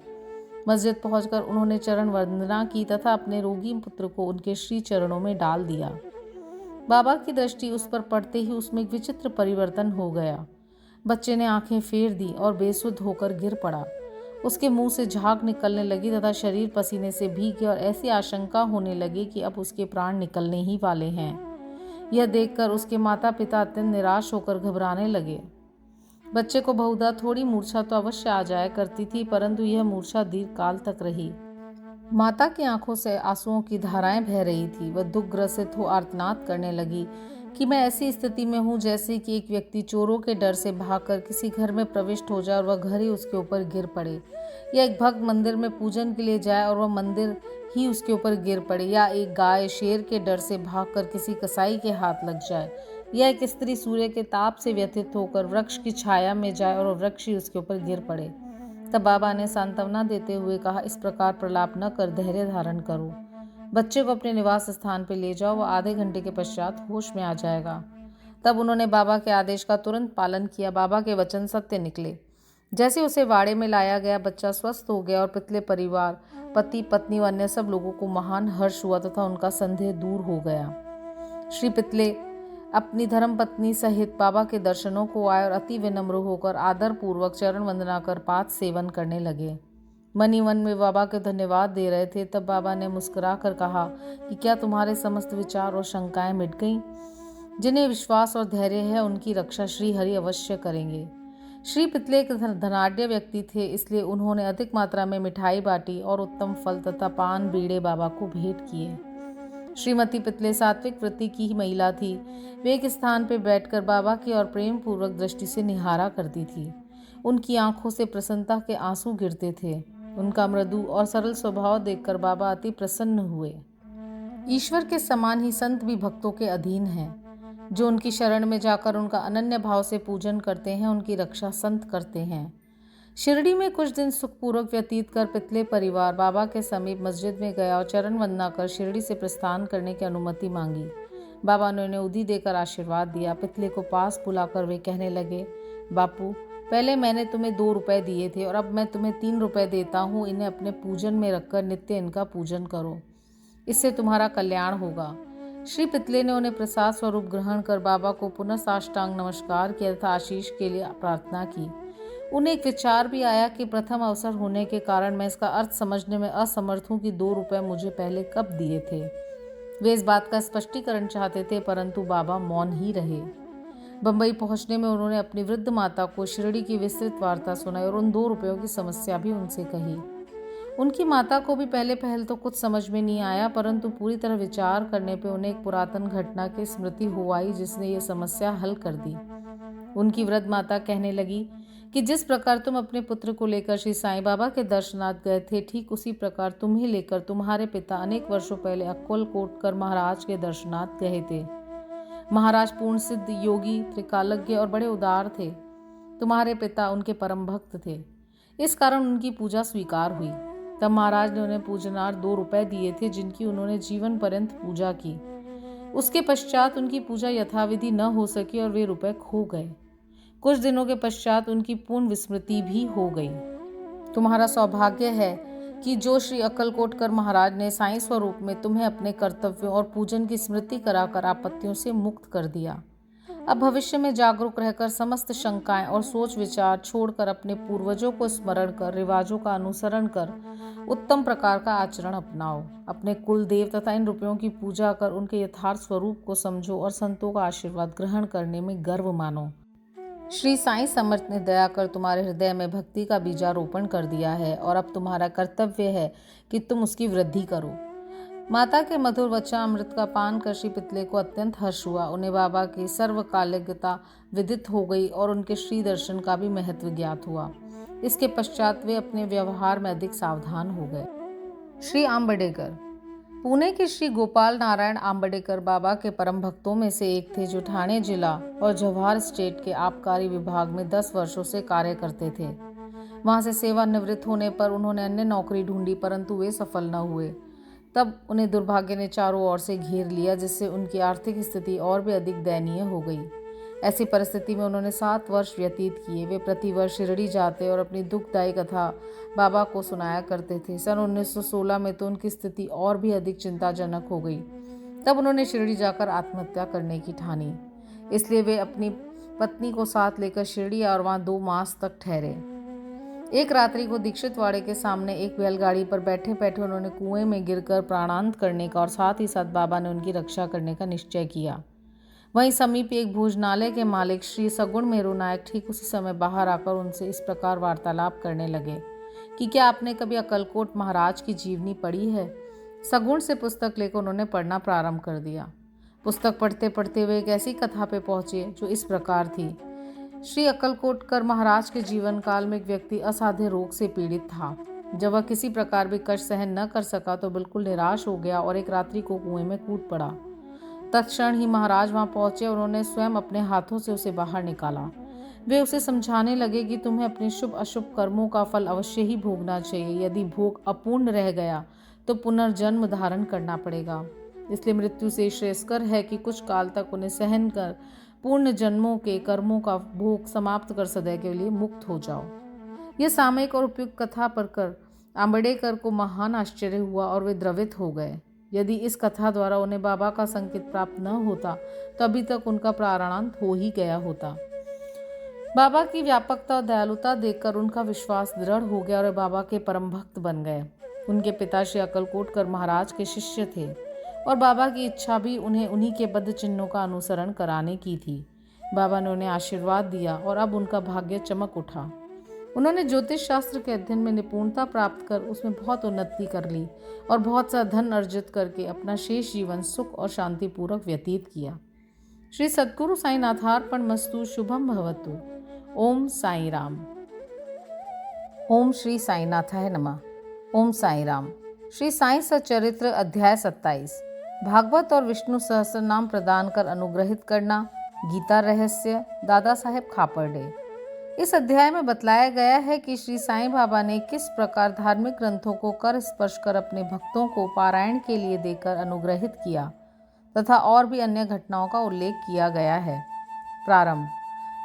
मस्जिद पहुंचकर उन्होंने चरण वंदना की तथा अपने रोगी पुत्र को उनके श्री चरणों में डाल दिया। बाबा की दृष्टि उस पर पड़ते ही उसमें एक विचित्र परिवर्तन हो गया। बच्चे ने आंखें फेर दी और बेसुध होकर गिर पड़ा। उसके मुंह से झाग निकलने लगी तथा शरीर पसीने से भीग गया और ऐसी आशंका होने लगी कि अब उसके प्राण निकलने ही वाले हैं। यह देखकर उसके माता पिता अत्यंत निराश होकर घबराने लगे। बच्चे को बहुधा थोड़ी मूर्छा तो अवश्य आ जाया करती थी, परंतु यह मूर्छा दीर्घ काल तक रही। माता की आंखों से आंसुओं की धाराएं बह रही थी। वह दुख ग्रसित हो आर्तनाद करने लगी कि मैं ऐसी स्थिति में हूँ जैसे कि एक व्यक्ति चोरों के डर से भागकर किसी घर में प्रविष्ट हो जाए और वह घर ही उसके ऊपर गिर पड़े, या एक भक्त मंदिर में पूजन के लिए जाए और वह मंदिर ही उसके ऊपर गिर पड़े, या एक गाय शेर के डर से भागकर किसी कसाई के हाथ लग जाए, या एक स्त्री सूर्य के ताप से व्यथित होकर वृक्ष की छाया में जाए और वृक्ष ही उसके ऊपर गिर पड़े। तब बाबा ने सांत्वना देते हुए कहा, इस प्रकार प्रलाप न कर धैर्य धारण करो। बच्चे को अपने निवास स्थान पर ले जाओ, वह आधे घंटे के पश्चात होश में आ जाएगा। तब उन्होंने बाबा के आदेश का तुरंत पालन किया। बाबा के वचन सत्य निकले। जैसे उसे वाड़े में लाया गया, बच्चा स्वस्थ हो गया और पितले परिवार, पति पत्नी व अन्य सब लोगों को महान हर्ष हुआ तथा उनका संदेह दूर हो गया। श्री पितले अपनी धर्म पत्नी सहित बाबा के दर्शनों को आए और अति विनम्र होकर आदर पूर्वक चरण वंदना कर पाद सेवन करने लगे। मन ही मन में बाबा के धन्यवाद दे रहे थे। तब बाबा ने मुस्कुरा कर कहा कि क्या तुम्हारे समस्त विचार और शंकाएं मिट गईं? जिन्हें विश्वास और धैर्य है उनकी रक्षा श्री हरि अवश्य करेंगे। श्री पितले एक धनाढ्य व्यक्ति थे, इसलिए उन्होंने अधिक मात्रा में मिठाई बांटी और उत्तम फल तथा पान बीड़े बाबा को भेंट किए। श्रीमती पितले सात्विक वृत्ति की ही महिला थी। वे एक स्थान पर बैठकर बाबा की और प्रेम पूर्वक दृष्टि से निहारा करती थी। उनकी आंखों से प्रसन्नता के आंसू गिरते थे। उनका मृदु और सरल स्वभाव देखकर बाबा अति प्रसन्न हुए। ईश्वर के समान ही संत भी भक्तों के अधीन हैं। जो उनकी शरण में जाकर उनका अनन्य भाव से पूजन करते हैं, उनकी रक्षा संत करते हैं। शिरडी में कुछ दिन सुखपूर्वक व्यतीत कर पितले परिवार बाबा के समीप मस्जिद में गया और चरण वंदना कर शिरडी से प्रस्थान करने की अनुमति मांगी। बाबा ने उन्हें उदी देकर आशीर्वाद दिया। पितले को पास बुलाकर वे कहने लगे, बापू, पहले मैंने तुम्हें 2 रुपए दिए थे और अब मैं तुम्हें 3 रुपए देता हूँ। इन्हें अपने पूजन में रखकर नित्य इनका पूजन करो, इससे तुम्हारा कल्याण होगा। श्री पितले ने उन्हें प्रसाद स्वरूप ग्रहण कर बाबा को पुनः साष्टांग नमस्कार किया तथा आशीष के लिए प्रार्थना की। उन्हें एक विचार भी आया कि प्रथम अवसर होने के कारण मैं इसका अर्थ समझने में असमर्थ हूँ कि 2 रुपए मुझे पहले कब दिए थे। वे इस बात का स्पष्टीकरण चाहते थे, परंतु बाबा मौन ही रहे। बंबई पहुंचने में उन्होंने अपनी वृद्ध माता को शिरडी की विस्तृत वार्ता सुनाई और उन 2 रुपयों की समस्या भी उनसे कही। उनकी माता को भी पहले तो कुछ समझ में नहीं आया, परंतु पूरी तरह विचार करने पर उन्हें एक पुरातन घटना की स्मृति हो आई जिसने ये समस्या हल कर दी। उनकी वृद्ध माता कहने लगी कि जिस प्रकार तुम अपने पुत्र को लेकर श्री साईं बाबा के दर्शनार्थ गए थे, ठीक उसी प्रकार तुम्हें लेकर तुम्हारे पिता अनेक वर्षों पहले अक्कलकोटकर महाराज के दर्शनार्थ गए थे। महाराज पूर्ण सिद्ध, योगी, त्रिकालज्ञ और बड़े उदार थे। तुम्हारे पिता उनके परम भक्त थे, इस कारण उनकी पूजा स्वीकार हुई। तब महाराज ने उन्हें पूजनार्थ 2 रुपए दिए थे, जिनकी उन्होंने जीवन पर्यंत पूजा की। उसके पश्चात उनकी पूजा यथाविधि न हो सकी और वे रुपए खो गए। कुछ दिनों के पश्चात उनकी पूर्ण विस्मृति भी हो गई। तुम्हारा सौभाग्य है कि जो श्री अक्कलकोटकर महाराज ने साईं स्वरूप में तुम्हें अपने कर्तव्यों और पूजन की स्मृति कराकर आपत्तियों से मुक्त कर दिया। अब भविष्य में जागरूक रहकर समस्त शंकाएं और सोच विचार छोड़कर अपने पूर्वजों को स्मरण कर, रिवाजों का अनुसरण कर, उत्तम प्रकार का आचरण अपनाओ। अपने कुल देव तथा इन रुपयों की पूजा कर उनके यथार्थ स्वरूप को समझो और संतों का आशीर्वाद ग्रहण करने में गर्व मानो। श्री साईं समर्थ ने दया कर तुम्हारे हृदय में भक्ति का बीजारोपण कर दिया है और अब तुम्हारा कर्तव्य है कि तुम उसकी वृद्धि करो। माता के मधुर वचनामृत का पान कर श्री पितले को अत्यंत हर्ष हुआ। उन्हें बाबा की सर्वकालिकता विदित हो गई और उनके श्री दर्शन का भी महत्व ज्ञात हुआ। इसके पश्चात वे अपने व्यवहार में अधिक सावधान हो गए। श्री आम्बेडकर पुणे के श्री गोपाल नारायण आम्बेडकर बाबा के परम भक्तों में से एक थे, जो ठाणे जिला और जवाहर स्टेट के आबकारी विभाग में 10 वर्षों से कार्य करते थे। वहां से सेवानिवृत्त होने पर उन्होंने अन्य नौकरी ढूंढी, परंतु वे सफल न हुए। तब उन्हें दुर्भाग्य ने चारों ओर से घेर लिया, जिससे उनकी आर्थिक स्थिति और भी अधिक दयनीय हो गई। ऐसी परिस्थिति में उन्होंने 7 वर्ष व्यतीत किए। वे प्रतिवर्ष शिरडी जाते और अपनी दुखदायी कथा बाबा को सुनाया करते थे। सन 1916 में तो उनकी स्थिति और भी अधिक चिंताजनक हो गई। तब उन्होंने शिरडी जाकर आत्महत्या करने की ठानी। इसलिए वे अपनी पत्नी को साथ लेकर शिरडी और वहां 2 मास तक ठहरे। एक रात्रि को दीक्षितवाड़े के सामने एक बैलगाड़ी पर बैठे बैठे उन्होंने कुएं में गिरकर प्राणांत करने का और साथ ही साथ बाबा ने उनकी रक्षा करने का निश्चय किया। वहीं समीप एक भोजनालय के मालिक श्री सगुण मेरू नायक ठीक उसी समय बाहर आकर उनसे इस प्रकार वार्तालाप करने लगे कि क्या आपने कभी अक्कलकोट महाराज की जीवनी पढ़ी है। सगुण से पुस्तक लेकर उन्होंने पढ़ना प्रारंभ कर दिया। पुस्तक पढ़ते पढ़ते वे एक ऐसी कथा पे पहुंचे जो इस प्रकार थी। श्री अक्कलकोटकर महाराज के जीवन काल में एक व्यक्ति असाध्य रोग से पीड़ित था। जब वह किसी प्रकार भी कष्ट सहन न कर सका तो बिल्कुल निराश हो गया और एक रात्रि को कुएं में कूद पड़ा। तत्क्षण ही महाराज वहां पहुंचे और उन्होंने स्वयं अपने हाथों से उसे बाहर निकाला। वे उसे समझाने लगे कि तुम्हें अपने शुभ अशुभ कर्मों का फल अवश्य ही भोगना चाहिए। यदि भोग अपूर्ण रह गया तो पुनर्जन्म धारण करना पड़ेगा। इसलिए मृत्यु से श्रेयस्कर है कि कुछ काल तक उन्हें सहन कर पूर्ण जन्मों के कर्मों का भोग समाप्त कर सदैव के लिए मुक्त हो जाओ। यह सामयिक और उपयुक्त कथा पढ़कर आम्बेडकर को महान आश्चर्य हुआ और वे द्रवित हो गए। यदि इस कथा द्वारा उन्हें बाबा का संकेत प्राप्त न होता तो अभी तक उनका प्राणांत हो ही गया होता। बाबा की व्यापकता और दयालुता देखकर उनका विश्वास दृढ़ हो गया और वे बाबा के परम भक्त बन गए। उनके पिता श्री अक्कलकोटकर महाराज के शिष्य थे और बाबा की इच्छा भी उन्हें उन्हीं के बद्ध चिन्हों का अनुसरण कराने की थी। बाबा ने उन्हें आशीर्वाद दिया और अब उनका भाग्य चमक उठा। उन्होंने ज्योतिष शास्त्र के अध्ययन में निपुणता प्राप्त कर उसमें बहुत उन्नति कर ली और बहुत सा धन अर्जित करके अपना शेष जीवन सुख और शांतिपूर्वक व्यतीत किया। श्री सद्गुरु साईनाथार्पणमस्तु। शुभम भवतु। ओम साई राम। ओम श्री साईनाथाय नमः। ओम साई राम। श्री साईं सच्चरित्र अध्याय 27। भागवत और विष्णु सहस्त्र नाम प्रदान कर अनुग्रहित करना। गीता रहस्य। दादा साहेब खापर्डे। इस अध्याय में बतलाया गया है कि श्री साईं बाबा ने किस प्रकार धार्मिक ग्रंथों को कर स्पर्श कर अपने भक्तों को पारायण के लिए देकर अनुग्रहित किया तथा और भी अन्य घटनाओं का उल्लेख किया गया है। प्रारंभ।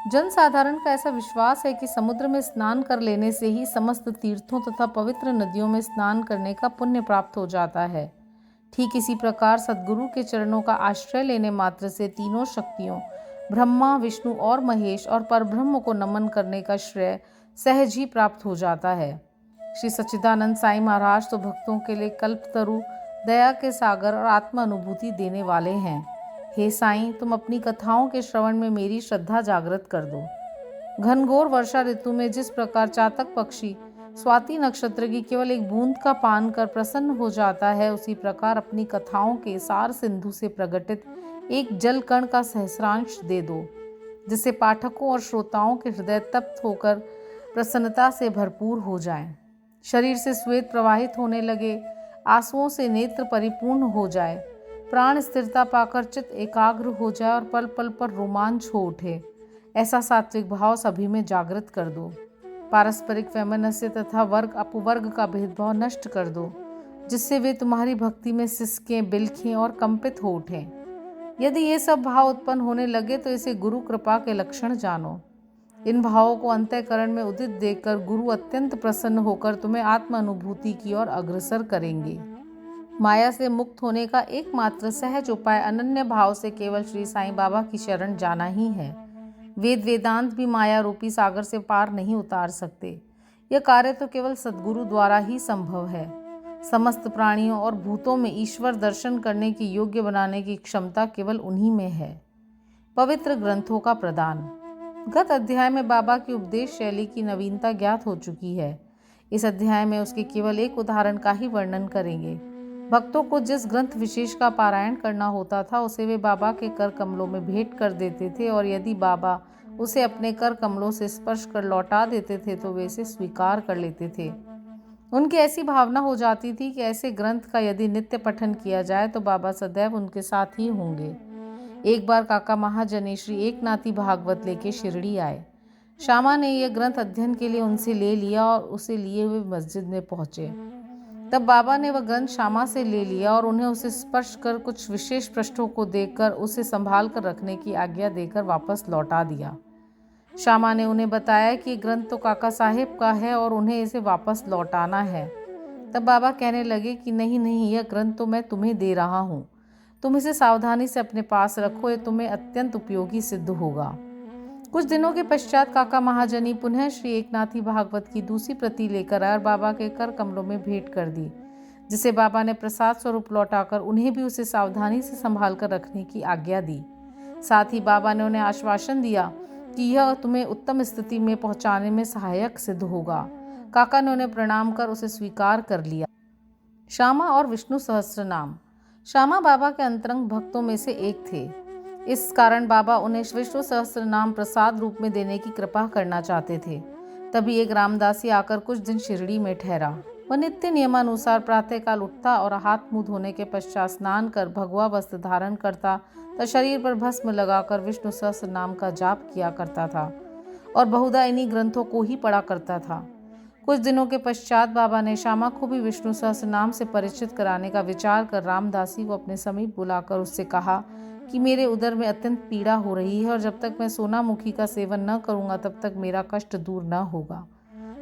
जन साधारण का ऐसा विश्वास है कि समुद्र में स्नान कर लेने से ही समस्त तीर्थों तथा पवित्र नदियों में स्नान करने का पुण्य प्राप्त हो जाता है। ठीक इसी प्रकार सद्गुरु के चरणों का आश्रय लेने मात्र से तीनों शक्तियों ब्रह्मा, विष्णु और महेश और परब्रह्म को नमन करने का श्रेय सहज ही प्राप्त हो जाता है। श्री सच्चिदानंद साईं महाराज तो भक्तों के लिए कल्पतरु, दया के सागर और आत्मा अनुभूति देने वाले हैं। हे साईं, तुम अपनी कथाओं के श्रवण में मेरी श्रद्धा जागृत कर दो। घनघोर वर्षा ऋतु में जिस प्रकार चातक पक्षी स्वाति नक्षत्र की केवल एक बूंद का पान कर प्रसन्न हो जाता है, उसी प्रकार अपनी कथाओं के सार सिंधु से प्रकटित एक जल कण का सहस्रांश दे दो। जिससे पाठकों और श्रोताओं के हृदय तप्त होकर प्रसन्नता से भरपूर हो जाएं। शरीर से श्वेत प्रवाहित होने लगे, आंसुओं से नेत्र परिपूर्ण हो जाए, प्राण स्थिरता पाकर चित्त एकाग्र हो जाए और पल पल पर रोमांच हो उठे। ऐसा सात्विक भाव सभी में जागृत कर दो। पारस्परिक वैमनस्य तथा वर्ग अपवर्ग का भेदभाव नष्ट कर दो, जिससे वे तुम्हारी भक्ति में सिसकें, बिलखें और कंपित हो उठें। यदि ये सब भाव उत्पन्न होने लगे तो इसे गुरु कृपा के लक्षण जानो। इन भावों को अंतःकरण में उदित देखकर गुरु अत्यंत प्रसन्न होकर तुम्हें आत्म अनुभूति की ओर अग्रसर करेंगे। माया से मुक्त होने का एकमात्र सहज उपाय अनन्य भाव से केवल श्री साईं बाबा की शरण जाना ही है। वेद वेदांत भी माया रूपी सागर से पार नहीं उतार सकते। यह कार्य तो केवल सद्गुरु द्वारा ही संभव है। समस्त प्राणियों और भूतों में ईश्वर दर्शन करने की योग्य बनाने की क्षमता केवल उन्हीं में है। पवित्र ग्रंथों का प्रदान। गत अध्याय में बाबा की उपदेश शैली की नवीनता ज्ञात हो चुकी है। इस अध्याय में उसके केवल एक उदाहरण का ही वर्णन करेंगे। भक्तों को जिस ग्रंथ विशेष का पारायण करना होता था उसे वे बाबा के कर कमलों में भेंट कर देते थे, और यदि बाबा उसे अपने कर कमलों से स्पर्श कर लौटा देते थे तो वे इसे स्वीकार कर लेते थे। उनकी ऐसी भावना हो जाती थी कि ऐसे ग्रंथ का यदि नित्य पठन किया जाए तो बाबा सदैव उनके साथ ही होंगे। एक बार काका महाजनी श्री एकनाथी भागवत लेके शिरडी आए। श्यामा ने यह ग्रंथ अध्ययन के लिए उनसे ले लिया और उसे लिए हुए मस्जिद में पहुंचे। तब बाबा ने वह ग्रंथ श्यामा से ले लिया और उन्हें उसे स्पर्श कर कुछ विशेष पृष्ठों को देखकर उसे संभाल कर रखने की आज्ञा देकर वापस लौटा दिया। श्यामा ने उन्हें बताया कि ग्रंथ तो काका साहेब का है और उन्हें इसे वापस लौटाना है। तब बाबा कहने लगे कि नहीं नहीं, यह ग्रंथ तो मैं तुम्हें दे रहा हूँ, तुम इसे सावधानी से अपने पास रखो, ये तुम्हें अत्यंत उपयोगी सिद्ध होगा। कुछ दिनों के पश्चात काका महाजनी पुनः श्री एकनाथी भागवत की दूसरी प्रति लेकर आए और बाबा के कर कमलों में भेंट कर दी, जिसे बाबा ने प्रसाद स्वरूप लौटाकर उन्हें भी उसे सावधानी से संभाल कर रखने की आज्ञा दी। साथ ही बाबा ने उन्हें आश्वासन दिया कि यह तुम्हें उत्तम स्थिति में पहुंचाने में सहायक सिद्ध होगा। काका ने उन्हें प्रणाम कर उसे स्वीकार कर लिया। श्यामा और विष्णु सहस्त्र नाम। श्यामा बाबा के अंतरंग भक्तों में से एक थे। इस कारण बाबा उन्हें विष्णु सहस्त्र नाम प्रसाद रूप में देने की कृपा करना चाहते थे। तभी एक रामदासी आकर कुछ दिन शिरडी में ठहरा। वह नित्य नियमानुसार प्रातःकाल उठता और हाथ मुंह धोने के पश्चात स्नान कर भगवा वस्त्र धारण करता तथा शरीर पर भस्म लगाकर विष्णु सहस्त्र नाम का जाप किया करता था और बहुधा इन्हीं ग्रंथों को ही पढ़ा करता था। कुछ दिनों के पश्चात बाबा ने श्यामा को भी विष्णु सहस्त्र नाम से परिचित कराने का विचार कर रामदासी को अपने समीप बुलाकर उससे कहा कि मेरे उदर में अत्यंत पीड़ा हो रही है और जब तक मैं सोनामुखी का सेवन न करूंगा तब तक मेरा कष्ट दूर न होगा।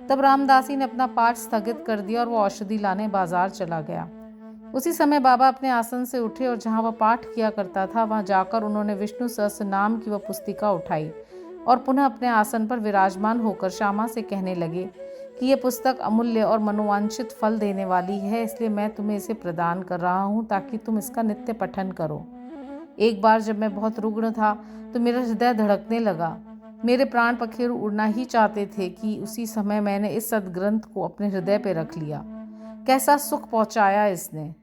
तब रामदासी ने अपना पाठ स्थगित कर दिया और वो औषधि लाने बाजार चला गया। उसी समय बाबा अपने आसन से उठे और जहाँ वह पाठ किया करता था वहाँ जाकर उन्होंने विष्णु सहस्त्र नाम की वह पुस्तिका उठाई और पुनः अपने आसन पर विराजमान होकर श्यामा से कहने लगे कि यह पुस्तक अमूल्य और मनोवांछित फल देने वाली है, इसलिए मैं तुम्हें इसे प्रदान कर रहा हूँ ताकि तुम इसका नित्य पठन करो। एक बार जब मैं बहुत रुग्ण था तो मेरा हृदय धड़कने लगा। मेरे प्राण पखेरु उड़ना ही चाहते थे कि उसी समय मैंने इस सद्ग्रंथ को अपने हृदय पर रख लिया। कैसा सुख पहुँचाया इसने।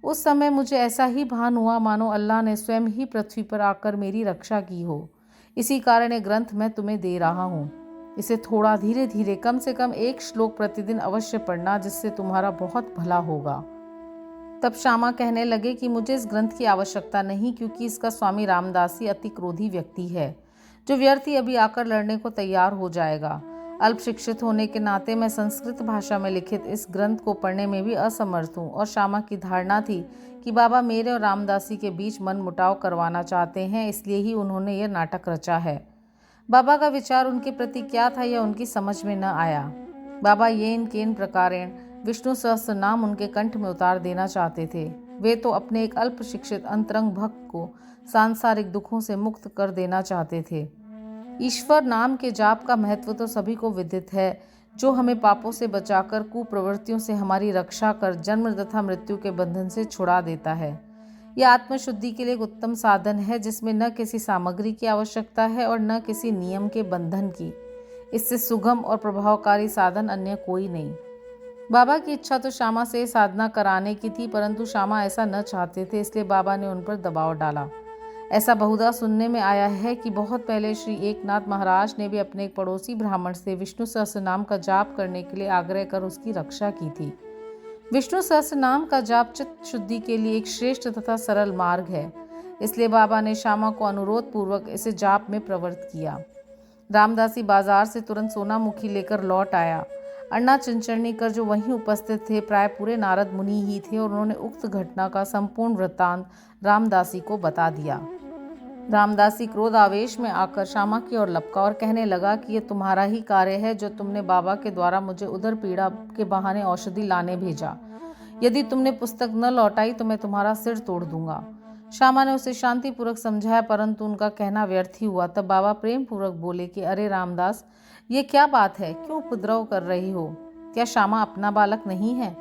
उस समय मुझे ऐसा ही भान हुआ मानो अल्लाह ने स्वयं ही पृथ्वी पर आकर मेरी रक्षा की हो। इसी कारण ये ग्रंथ मैं तुम्हें दे रहा हूँ। इसे थोड़ा धीरे धीरे कम से कम 1 श्लोक प्रतिदिन अवश्य पढ़ना, जिससे तुम्हारा बहुत भला होगा। तब श्यामा कहने लगे कि मुझे इस ग्रंथ की आवश्यकता नहीं, क्योंकि इसका स्वामी रामदासी अति क्रोधी व्यक्ति है जो व्यर्थ ही अभी आकर लड़ने को तैयार हो जाएगा। अल्प शिक्षित होने के नाते मैं संस्कृत भाषा में लिखित इस ग्रंथ को पढ़ने में भी असमर्थ हूँ। और श्यामा की धारणा थी कि बाबा मेरे और रामदासी के बीच मन मुटाव करवाना चाहते हैं, इसलिए ही उन्होंने यह नाटक रचा है। बाबा का विचार उनके प्रति क्या था यह उनकी समझ में न आया। बाबा येन केन प्रकारेण विष्णु सहस्त्र नाम उनके कंठ में उतार देना चाहते थे। वे तो अपने एक अल्प शिक्षित अंतरंग भक्त को सांसारिक दुखों से मुक्त कर देना चाहते थे। ईश्वर नाम के जाप का महत्व तो सभी को विदित है, जो हमें पापों से बचाकर कुप्रवृत्तियों से हमारी रक्षा कर जन्म तथा मृत्यु के बंधन से छुड़ा देता है। यह आत्मशुद्धि के लिए एक उत्तम साधन है, जिसमें न किसी सामग्री की आवश्यकता है और न किसी नियम के बंधन की। इससे सुगम और प्रभावकारी साधन अन्य कोई नहीं। बाबा की इच्छा तो श्यामा से साधना कराने की थी, परंतु श्यामा ऐसा न चाहते थे, इसलिए बाबा ने उन पर दबाव डाला। ऐसा बहुधा सुनने में आया है कि बहुत पहले श्री एकनाथ महाराज ने भी अपने एक पड़ोसी ब्राह्मण से विष्णु सहस्रनाम का जाप करने के लिए आग्रह कर उसकी रक्षा की थी। विष्णु सहस्रनाम का जाप चित्त शुद्धि के लिए एक श्रेष्ठ तथा सरल मार्ग है, इसलिए बाबा ने श्यामा को अनुरोध पूर्वक इसे जाप में प्रवृत्त किया। रामदासी बाजार से तुरंत सोनामुखी लेकर लौट आया। अन्ना चिंचरणीकर जो वहीं उपस्थित थे प्राय पूरे नारद मुनि ही थे और उन्होंने उक्त घटना का संपूर्ण वृत्तांत रामदासी को बता दिया। रामदासी क्रोध आवेश में आकर श्यामा की ओर लपका और कहने लगा कि यह तुम्हारा ही कार्य है जो तुमने बाबा के द्वारा मुझे उधर पीड़ा के बहाने औषधि लाने भेजा। यदि तुमने पुस्तक न लौटाई तो मैं तुम्हारा सिर तोड़ दूंगा। श्यामा ने उसे शांतिपूर्वक समझाया, परंतु उनका कहना व्यर्थ ही हुआ। तब बाबा प्रेम पूर्वक बोले कि अरे रामदास, ये क्या बात है, क्यों उपद्रव कर रही हो? क्या श्यामा अपना बालक नहीं है?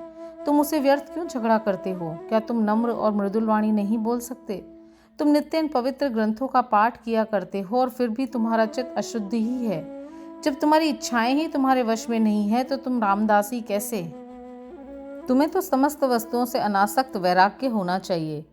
तुम उसे व्यर्थ क्यों झगड़ा करते हो? क्या तुम नम्र और मृदुल वाणी नहीं बोल सकते? तुम नित्य इन पवित्र ग्रंथों का पाठ किया करते हो और फिर भी तुम्हारा चित्त अशुद्ध ही है। जब तुम्हारी इच्छाएं ही तुम्हारे वश में नहीं है तो तुम रामदासी कैसे? तुम्हें तो समस्त वस्तुओं से अनासक्त वैराग्य होना चाहिए।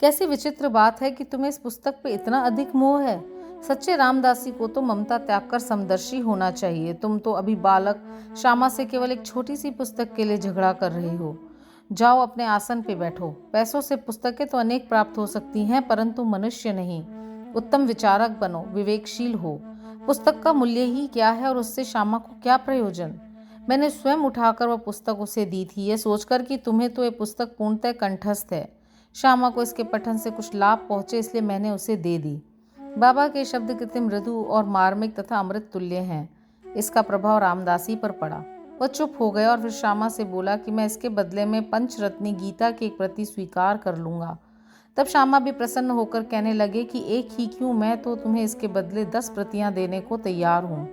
कैसी विचित्र बात है कि तुम्हें इस पुस्तक पे इतना अधिक मोह है। सच्चे रामदासी को तो ममता त्याग कर समदर्शी होना चाहिए। तुम तो अभी बालक श्यामा से केवल एक छोटी सी पुस्तक के लिए झगड़ा कर रही हो। जाओ अपने आसन पे बैठो। पैसों से पुस्तकें तो अनेक प्राप्त हो सकती हैं, परंतु मनुष्य नहीं। उत्तम विचारक बनो, विवेकशील हो। पुस्तक का मूल्य ही क्या है और उससे श्यामा को क्या प्रयोजन? मैंने स्वयं उठाकर वह पुस्तक उसे दी थी, यह सोचकर कि तुम्हें तो यह पुस्तक पूर्णतः कंठस्थ है। श्यामा को इसके पठन से कुछ लाभ पहुंचे, इसलिए मैंने उसे दे दी। बाबा के शब्द कितने मृदु और मार्मिक तथा अमृत तुल्य हैं। इसका प्रभाव रामदासी पर पड़ा। वह चुप हो गया और फिर श्यामा से बोला कि मैं इसके बदले में पंचरत्नी गीता की एक प्रति स्वीकार कर लूँगा। तब श्यामा भी प्रसन्न होकर कहने लगे कि एक ही क्यों, मैं तो तुम्हें इसके बदले 10 प्रतियां देने को तैयार हूँ।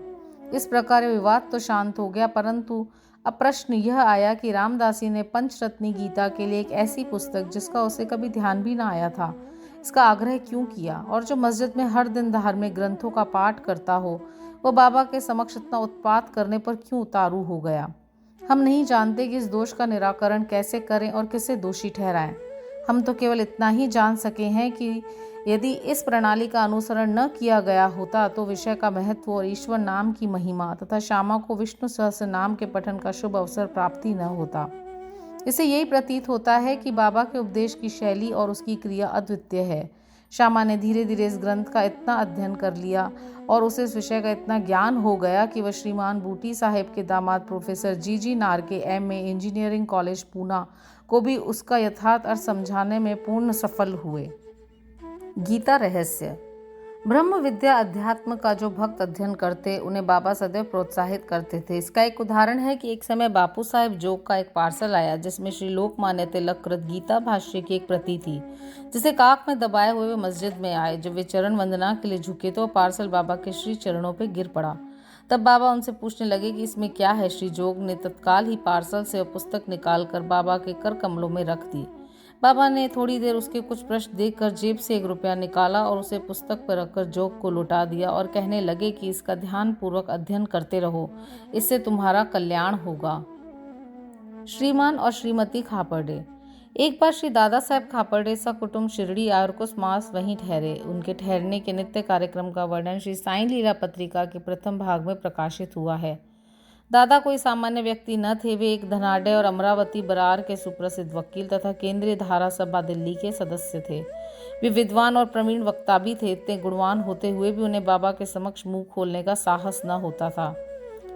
इस प्रकार विवाद तो शांत हो गया, परंतु अब प्रश्न यह आया कि रामदासी ने पंचरत्नी गीता के लिए एक ऐसी पुस्तक जिसका उसे कभी ध्यान भी ना आया था, इसका आग्रह क्यों किया? और जो मस्जिद में हर दिन धार्मिक ग्रंथों का पाठ करता हो, वह बाबा के समक्ष इतना उत्पात करने पर क्यों उतारू हो गया? हम नहीं जानते कि इस दोष का निराकरण कैसे करें और किसे दोषी ठहराएं। हम तो केवल इतना ही जान सके हैं कि यदि इस प्रणाली का अनुसरण न किया गया होता तो विषय का महत्व और ईश्वर नाम की महिमा तथा श्यामा को विष्णु सहस्र नाम के पठन का शुभ अवसर प्राप्ति न होता। इसे यही प्रतीत होता है कि बाबा के उपदेश की शैली और उसकी क्रिया अद्वितीय है। श्यामा ने धीरे धीरे इस ग्रंथ का इतना अध्ययन कर लिया और उसे इस विषय का इतना ज्ञान हो गया कि वह श्रीमान बूटी साहेब के दामाद प्रोफेसर जी Narke MA engineering college Poona को भी उसका यथार्थ अर्थ समझाने में पूर्ण सफल हुए। गीता रहस्य। ब्रह्म विद्या अध्यात्म का जो भक्त अध्ययन करते उन्हें बाबा सदैव प्रोत्साहित करते थे। इसका एक उदाहरण है कि एक समय बापू साहेब जोग का एक पार्सल आया जिसमें श्री लोकमान्य तिलक कृत गीता भाष्य की एक प्रति थी, जिसे काख में दबाए हुए वे मस्जिद में आए। जब वे चरण वंदना के लिए झुके तो पार्सल बाबा के श्री चरणों पर गिर पड़ा। तब बाबा उनसे पूछने लगे कि इसमें क्या है। श्री जोग ने तत्काल ही पार्सल से पुस्तक निकालकर बाबा के कर कमलों में रख दी। बाबा ने थोड़ी देर उसके कुछ प्रश्न देखकर जेब से 1 रुपया निकाला और उसे पुस्तक पर रखकर जोग को लौटा दिया और कहने लगे कि इसका ध्यान पूर्वक अध्ययन करते रहो, इससे तुम्हारा कल्याण होगा। श्रीमान और श्रीमती खापर्डे। एक बार श्री दादा साहब खापर्डे सा कुटुंब शिरडी आए और कुछ मास वहीं ठहरे। उनके ठहरने के नित्य कार्यक्रम का वर्णन श्री साईं लीला पत्रिका के प्रथम भाग में प्रकाशित हुआ है। दादा कोई सामान्य व्यक्ति न थे। वे एक धनाढ्य और अमरावती बरार के सुप्रसिद्ध वकील तथा केंद्रीय धारा सभा दिल्ली के सदस्य थे। वे विद्वान और प्रवीण वक्ता भी थे। इतने गुणवान होते हुए भी उन्हें बाबा के समक्ष मुंह खोलने का साहस न होता था।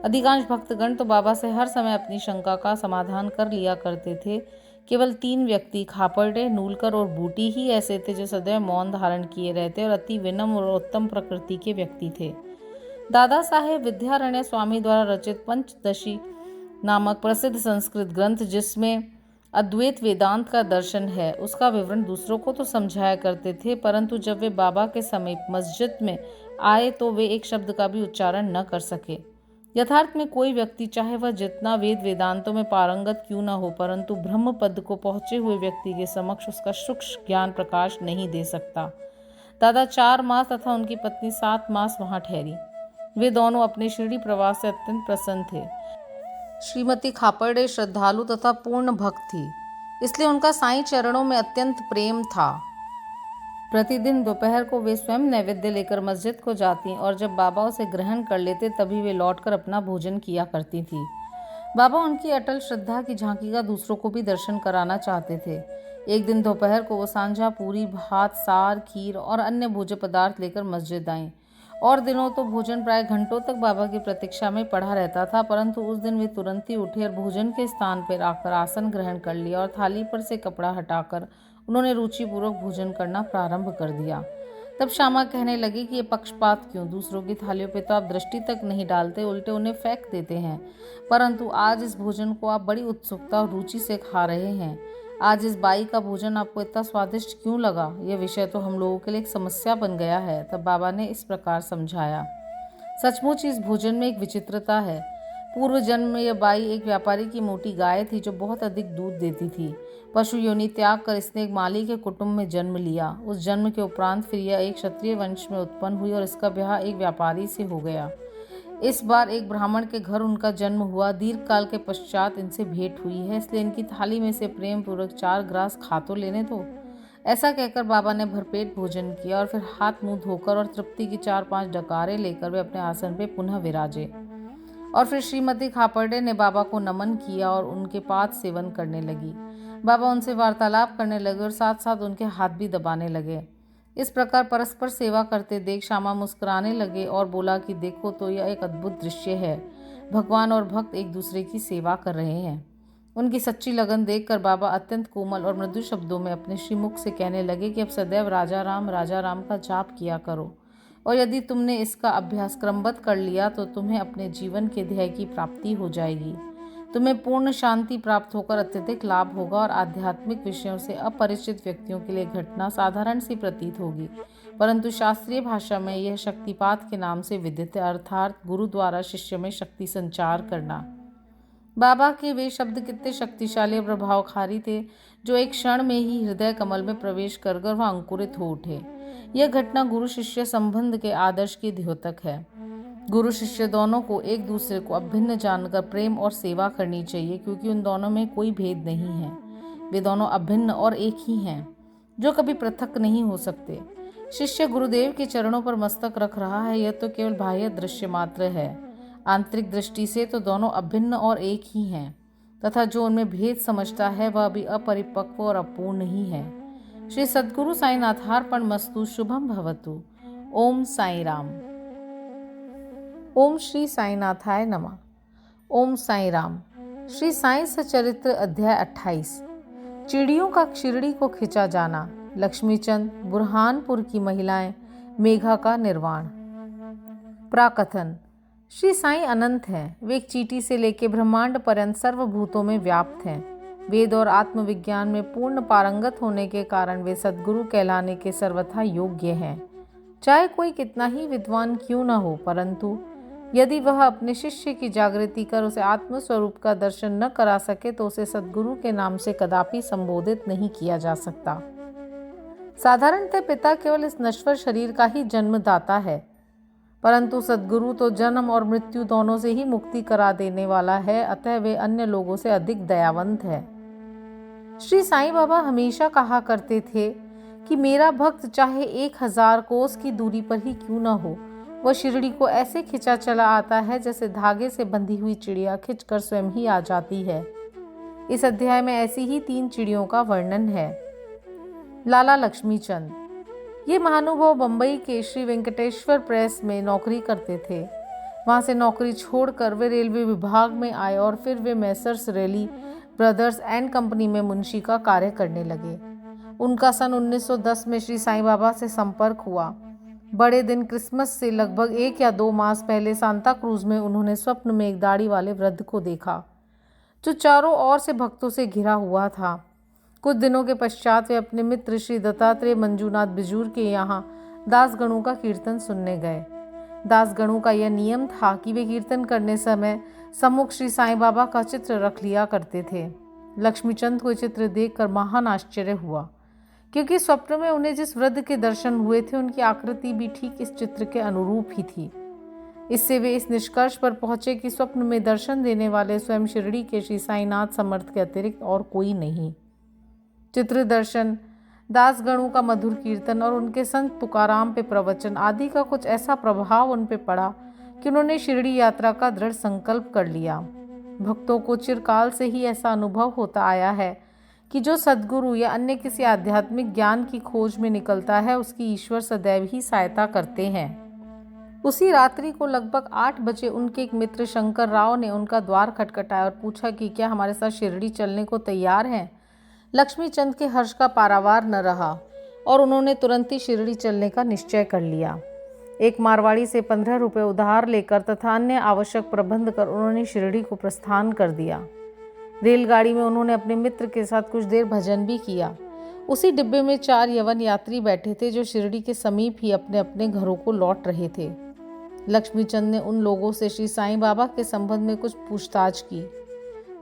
अधिकांश भक्तगण तो बाबा से हर समय अपनी शंका का समाधान कर लिया करते थे। केवल 3 व्यक्ति खापर्डे, नूलकर और बूटी ही ऐसे थे जो सदैव मौन धारण किए रहते और अति विनम्र और उत्तम प्रकृति के व्यक्ति थे। दादा साहेब विद्यारण्य स्वामी द्वारा रचित पंचदशी नामक प्रसिद्ध संस्कृत ग्रंथ जिसमें अद्वैत वेदांत का दर्शन है, उसका विवरण दूसरों को तो समझाया करते थे, परंतु जब वे बाबा के समीप मस्जिद में आए तो वे एक शब्द का भी उच्चारण न कर सके। यथार्थ में कोई व्यक्ति चाहे वह जितना वेद वेदांतों में पारंगत क्यों न हो, परंतु ब्रह्म पद को पहुंचे हुए व्यक्ति के समक्ष उसका सूक्ष्म ज्ञान प्रकाश नहीं दे सकता। दादा 4 मास तथा उनकी पत्नी 7 मास वहां ठहरी। वे दोनों अपने शिरडी प्रवास से अत्यंत प्रसन्न थे। श्रीमती खापर्डे श्रद्धालु तथा पूर्ण भक्त थी, इसलिए उनका साईं चरणों में अत्यंत प्रेम था। प्रतिदिन दोपहर को वे स्वयं नैवेद्य लेकर मस्जिद को जाती और जब बाबा उसे ग्रहण कर लेते तभी वे लौटकर अपना भोजन किया करती थी। बाबा उनकी अटल श्रद्धा की झांकी का दूसरों को भी दर्शन कराना चाहते थे। एक दिन दोपहर को वो सांझा पूरी, भात, सार, खीर और अन्य भोज्य पदार्थ लेकर मस्जिद आईं। और दिनों तो भोजन प्राय घंटों तक बाबा की प्रतीक्षा में पड़ा रहता था, परंतु उस दिन वे तुरंत ही उठे और भोजन के स्थान पर आकर आसन ग्रहण कर लिया और थाली पर से कपड़ा हटाकर उन्होंने रुचिपूर्वक भोजन करना प्रारंभ कर दिया। तब श्यामा कहने लगी कि ये पक्षपात क्यों, दूसरों की थालियों पे तो आप दृष्टि तक नहीं डालते, उल्टे उन्हें फेंक देते हैं, परंतु आज इस भोजन को आप बड़ी उत्सुकता और रुचि से खा रहे हैं। आज इस बाई का भोजन आपको इतना स्वादिष्ट क्यों लगा? यह विषय तो हम लोगों के लिए एक समस्या बन गया है। तब बाबा ने इस प्रकार समझाया, सचमुच इस भोजन में एक विचित्रता है। पूर्व जन्म में यह बाई एक व्यापारी की मोटी गाय थी जो बहुत अधिक दूध देती थी। पशु योनि त्याग कर इसने एक माली के कुटुंब में जन्म लिया। उस जन्म के उपरांत फिर यह एक क्षत्रिय वंश में उत्पन्न हुई और इसका ब्याह एक व्यापारी से हो गया। इस बार एक ब्राह्मण के घर उनका जन्म हुआ। दीर्घ काल के पश्चात इनसे भेंट हुई है, इसलिए इनकी थाली में से प्रेम पूर्वक 4 ग्रास खा तो लेने दो। ऐसा कहकर बाबा ने भरपेट भोजन किया और फिर हाथ मुंह धोकर और तृप्ति की 4-5 डकारे लेकर वे अपने आसन पे पुनः विराजे। और फिर श्रीमती खापर्डे ने बाबा को नमन किया और उनके पाद सेवन करने लगी। बाबा उनसे वार्तालाप करने लगे और साथ साथ उनके हाथ भी दबाने लगे। इस प्रकार परस्पर सेवा करते देख श्यामा मुस्कुराने लगे और बोला कि देखो तो यह एक अद्भुत दृश्य है, भगवान और भक्त एक दूसरे की सेवा कर रहे हैं। उनकी सच्ची लगन देखकर बाबा अत्यंत कोमल और मृदु शब्दों में अपने श्रीमुख से कहने लगे कि अब सदैव राजा राम का जाप किया करो, और यदि तुमने इसका अभ्यास क्रमबद्ध कर लिया तो तुम्हें अपने जीवन के ध्येय की प्राप्ति हो जाएगी। तुम्हें पूर्ण शांति प्राप्त होकर अत्यधिक लाभ होगा और आध्यात्मिक विषयों से अपरिचित व्यक्तियों के लिए घटना साधारण सी प्रतीत होगी, परंतु शास्त्रीय भाषा में यह शक्तिपात के नाम से विदित है, अर्थात गुरु द्वारा शिष्य में शक्ति संचार करना। बाबा के वे शब्द कितने शक्तिशाली और प्रभावकारी थे जो एक क्षण में ही हृदय कमल में प्रवेश कर वह अंकुरित हो उठे। यह घटना गुरु शिष्य संबंध के आदर्श की द्योतक है। गुरु शिष्य दोनों को एक दूसरे को अभिन्न जानकर प्रेम और सेवा करनी चाहिए, क्योंकि उन दोनों में कोई भेद नहीं है। वे दोनों अभिन्न और एक ही हैं, जो कभी पृथक नहीं हो सकते। शिष्य गुरुदेव के चरणों पर मस्तक रख रहा है, यह तो केवल बाह्य दृश्य मात्र है। आंतरिक दृष्टि से तो दोनों अभिन्न और एक ही हैं, तथा जो उनमें भेद समझता है वह अभी अपरिपक्व और अपूर्ण ही है। श्री सद्गुरु साईनाथार्पणमस्तु। शुभम भवतु। ओम साई राम। ओम श्री साईनाथाय नमः। ओम साई राम। श्री साई सचरित्र अध्याय 28। चिड़ियों का शिरडी को खिंचा जाना। लक्ष्मीचंद, बुरहानपुर की महिलाएं, मेघा का निर्वाण। प्राकथन। श्री साईं अनंत हैं। वे एक चींटी से लेकर ब्रह्मांड पर्यंत सर्वभूतों में व्याप्त हैं। वेद और आत्मविज्ञान में पूर्ण पारंगत होने के कारण वे सद्गुरु कहलाने के सर्वथा योग्य हैं। चाहे कोई कितना ही विद्वान क्यों न हो, परंतु यदि वह अपने शिष्य की जागृति कर उसे आत्मस्वरूप का दर्शन न करा सके तो उसे सद्गुरु के नाम से कदापि संबोधित नहीं किया जा सकता। साधारणतः पिता केवल इस नश्वर शरीर का ही जन्मदाता है, परंतु सद्गुरु तो जन्म और मृत्यु दोनों से ही मुक्ति करा देने वाला है, अतः वे अन्य लोगों से अधिक दयावंत है। श्री साईं बाबा हमेशा कहा करते थे कि मेरा भक्त चाहे 1000 कोस की दूरी पर ही क्यों न हो, वह शिरडी को ऐसे खिंचा चला आता है जैसे धागे से बंधी हुई चिड़िया खिंचकर स्वयं ही आ जाती है। इस अध्याय में ऐसी ही 3 चिड़ियों का वर्णन है। लाला लक्ष्मीचंद। ये महानुभाव बंबई के श्री वेंकटेश्वर प्रेस में नौकरी करते थे। वहाँ से नौकरी छोड़कर वे रेलवे विभाग में आए और फिर वे Messrs Ralli brothers and company में मुंशी का कार्य करने लगे। उनका सन 1910 में श्री साईं बाबा से संपर्क हुआ। बड़े दिन क्रिसमस से लगभग 1 या 2 मास पहले सांता क्रूज में उन्होंने स्वप्न में एक दाढ़ी वाले वृद्ध को देखा जो चारों ओर से भक्तों से घिरा हुआ था। कुछ दिनों के पश्चात वे अपने मित्र श्री दत्तात्रेय मंजूनाथ बिजूर के यहाँ दासगणों का कीर्तन सुनने गए। दासगणों का यह नियम था कि वे कीर्तन करने समय सम्मुख श्री साईं बाबा का चित्र रख लिया करते थे। लक्ष्मीचंद को चित्र देखकर महान आश्चर्य हुआ, क्योंकि स्वप्न में उन्हें जिस वृद्ध के दर्शन हुए थे उनकी आकृति भी ठीक इस चित्र के अनुरूप ही थी। इससे वे इस निष्कर्ष पर पहुंचे कि स्वप्न में दर्शन देने वाले स्वयं शिरडी के श्री साईनाथ समर्थ के अतिरिक्त और कोई नहीं। चित्र दर्शन दासगणों का मधुर कीर्तन और उनके संत तुकाराम पे प्रवचन आदि का कुछ ऐसा प्रभाव उन पे पड़ा कि उन्होंने शिरडी यात्रा का दृढ़ संकल्प कर लिया। भक्तों को चिरकाल से ही ऐसा अनुभव होता आया है कि जो सद्गुरु या अन्य किसी आध्यात्मिक ज्ञान की खोज में निकलता है उसकी ईश्वर सदैव ही सहायता करते हैं। उसी रात्रि को लगभग 8 बजे उनके एक मित्र शंकर राव ने उनका द्वार खटखटाया और पूछा कि क्या हमारे साथ शिरडी चलने को तैयार हैं। लक्ष्मीचंद के हर्ष का पारावार न रहा और उन्होंने तुरंत ही शिरडी चलने का निश्चय कर लिया। एक मारवाड़ी से 15 रुपये उधार लेकर तथा अन्य आवश्यक प्रबंध कर उन्होंने शिरडी को प्रस्थान कर दिया। रेलगाड़ी में उन्होंने अपने मित्र के साथ कुछ देर भजन भी किया। उसी डिब्बे में 4 यवन यात्री बैठे थे जो शिरडी के समीप ही अपने अपने घरों को लौट रहे थे। लक्ष्मीचंद ने उन लोगों से श्री साईं बाबा के संबंध में कुछ पूछताछ की।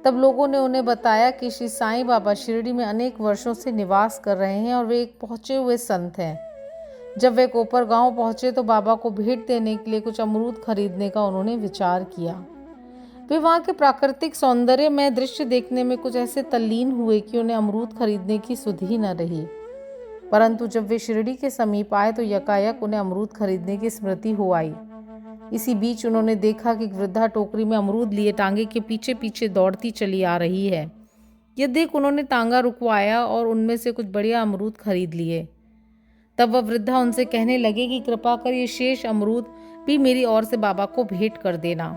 तब लोगों ने उन्हें बताया कि श्री साईं बाबा शिरडी में अनेक वर्षों से निवास कर रहे हैं और वे एक पहुंचे हुए संत हैं। जब वे कोपर गांव पहुंचे तो बाबा को भेंट देने के लिए कुछ अमरूद खरीदने का उन्होंने विचार किया। वे वहां के प्राकृतिक सौंदर्य में दृश्य देखने में कुछ ऐसे तल्लीन हुए कि उन्हें अमरूद खरीदने की सुध ही न रही। परंतु जब वे शिरडी के समीप आए तो यकायक उन्हें अमरूद खरीदने की स्मृति हो आई। इसी बीच उन्होंने देखा कि वृद्धा टोकरी में अमरूद लिए टांगे के पीछे पीछे दौड़ती चली आ रही है। यह देख उन्होंने टांगा रुकवाया और उनमें से कुछ बढ़िया अमरूद खरीद लिए। तब वह वृद्धा उनसे कहने लगे कि कृपा कर ये शेष अमरूद भी मेरी ओर से बाबा को भेंट कर देना।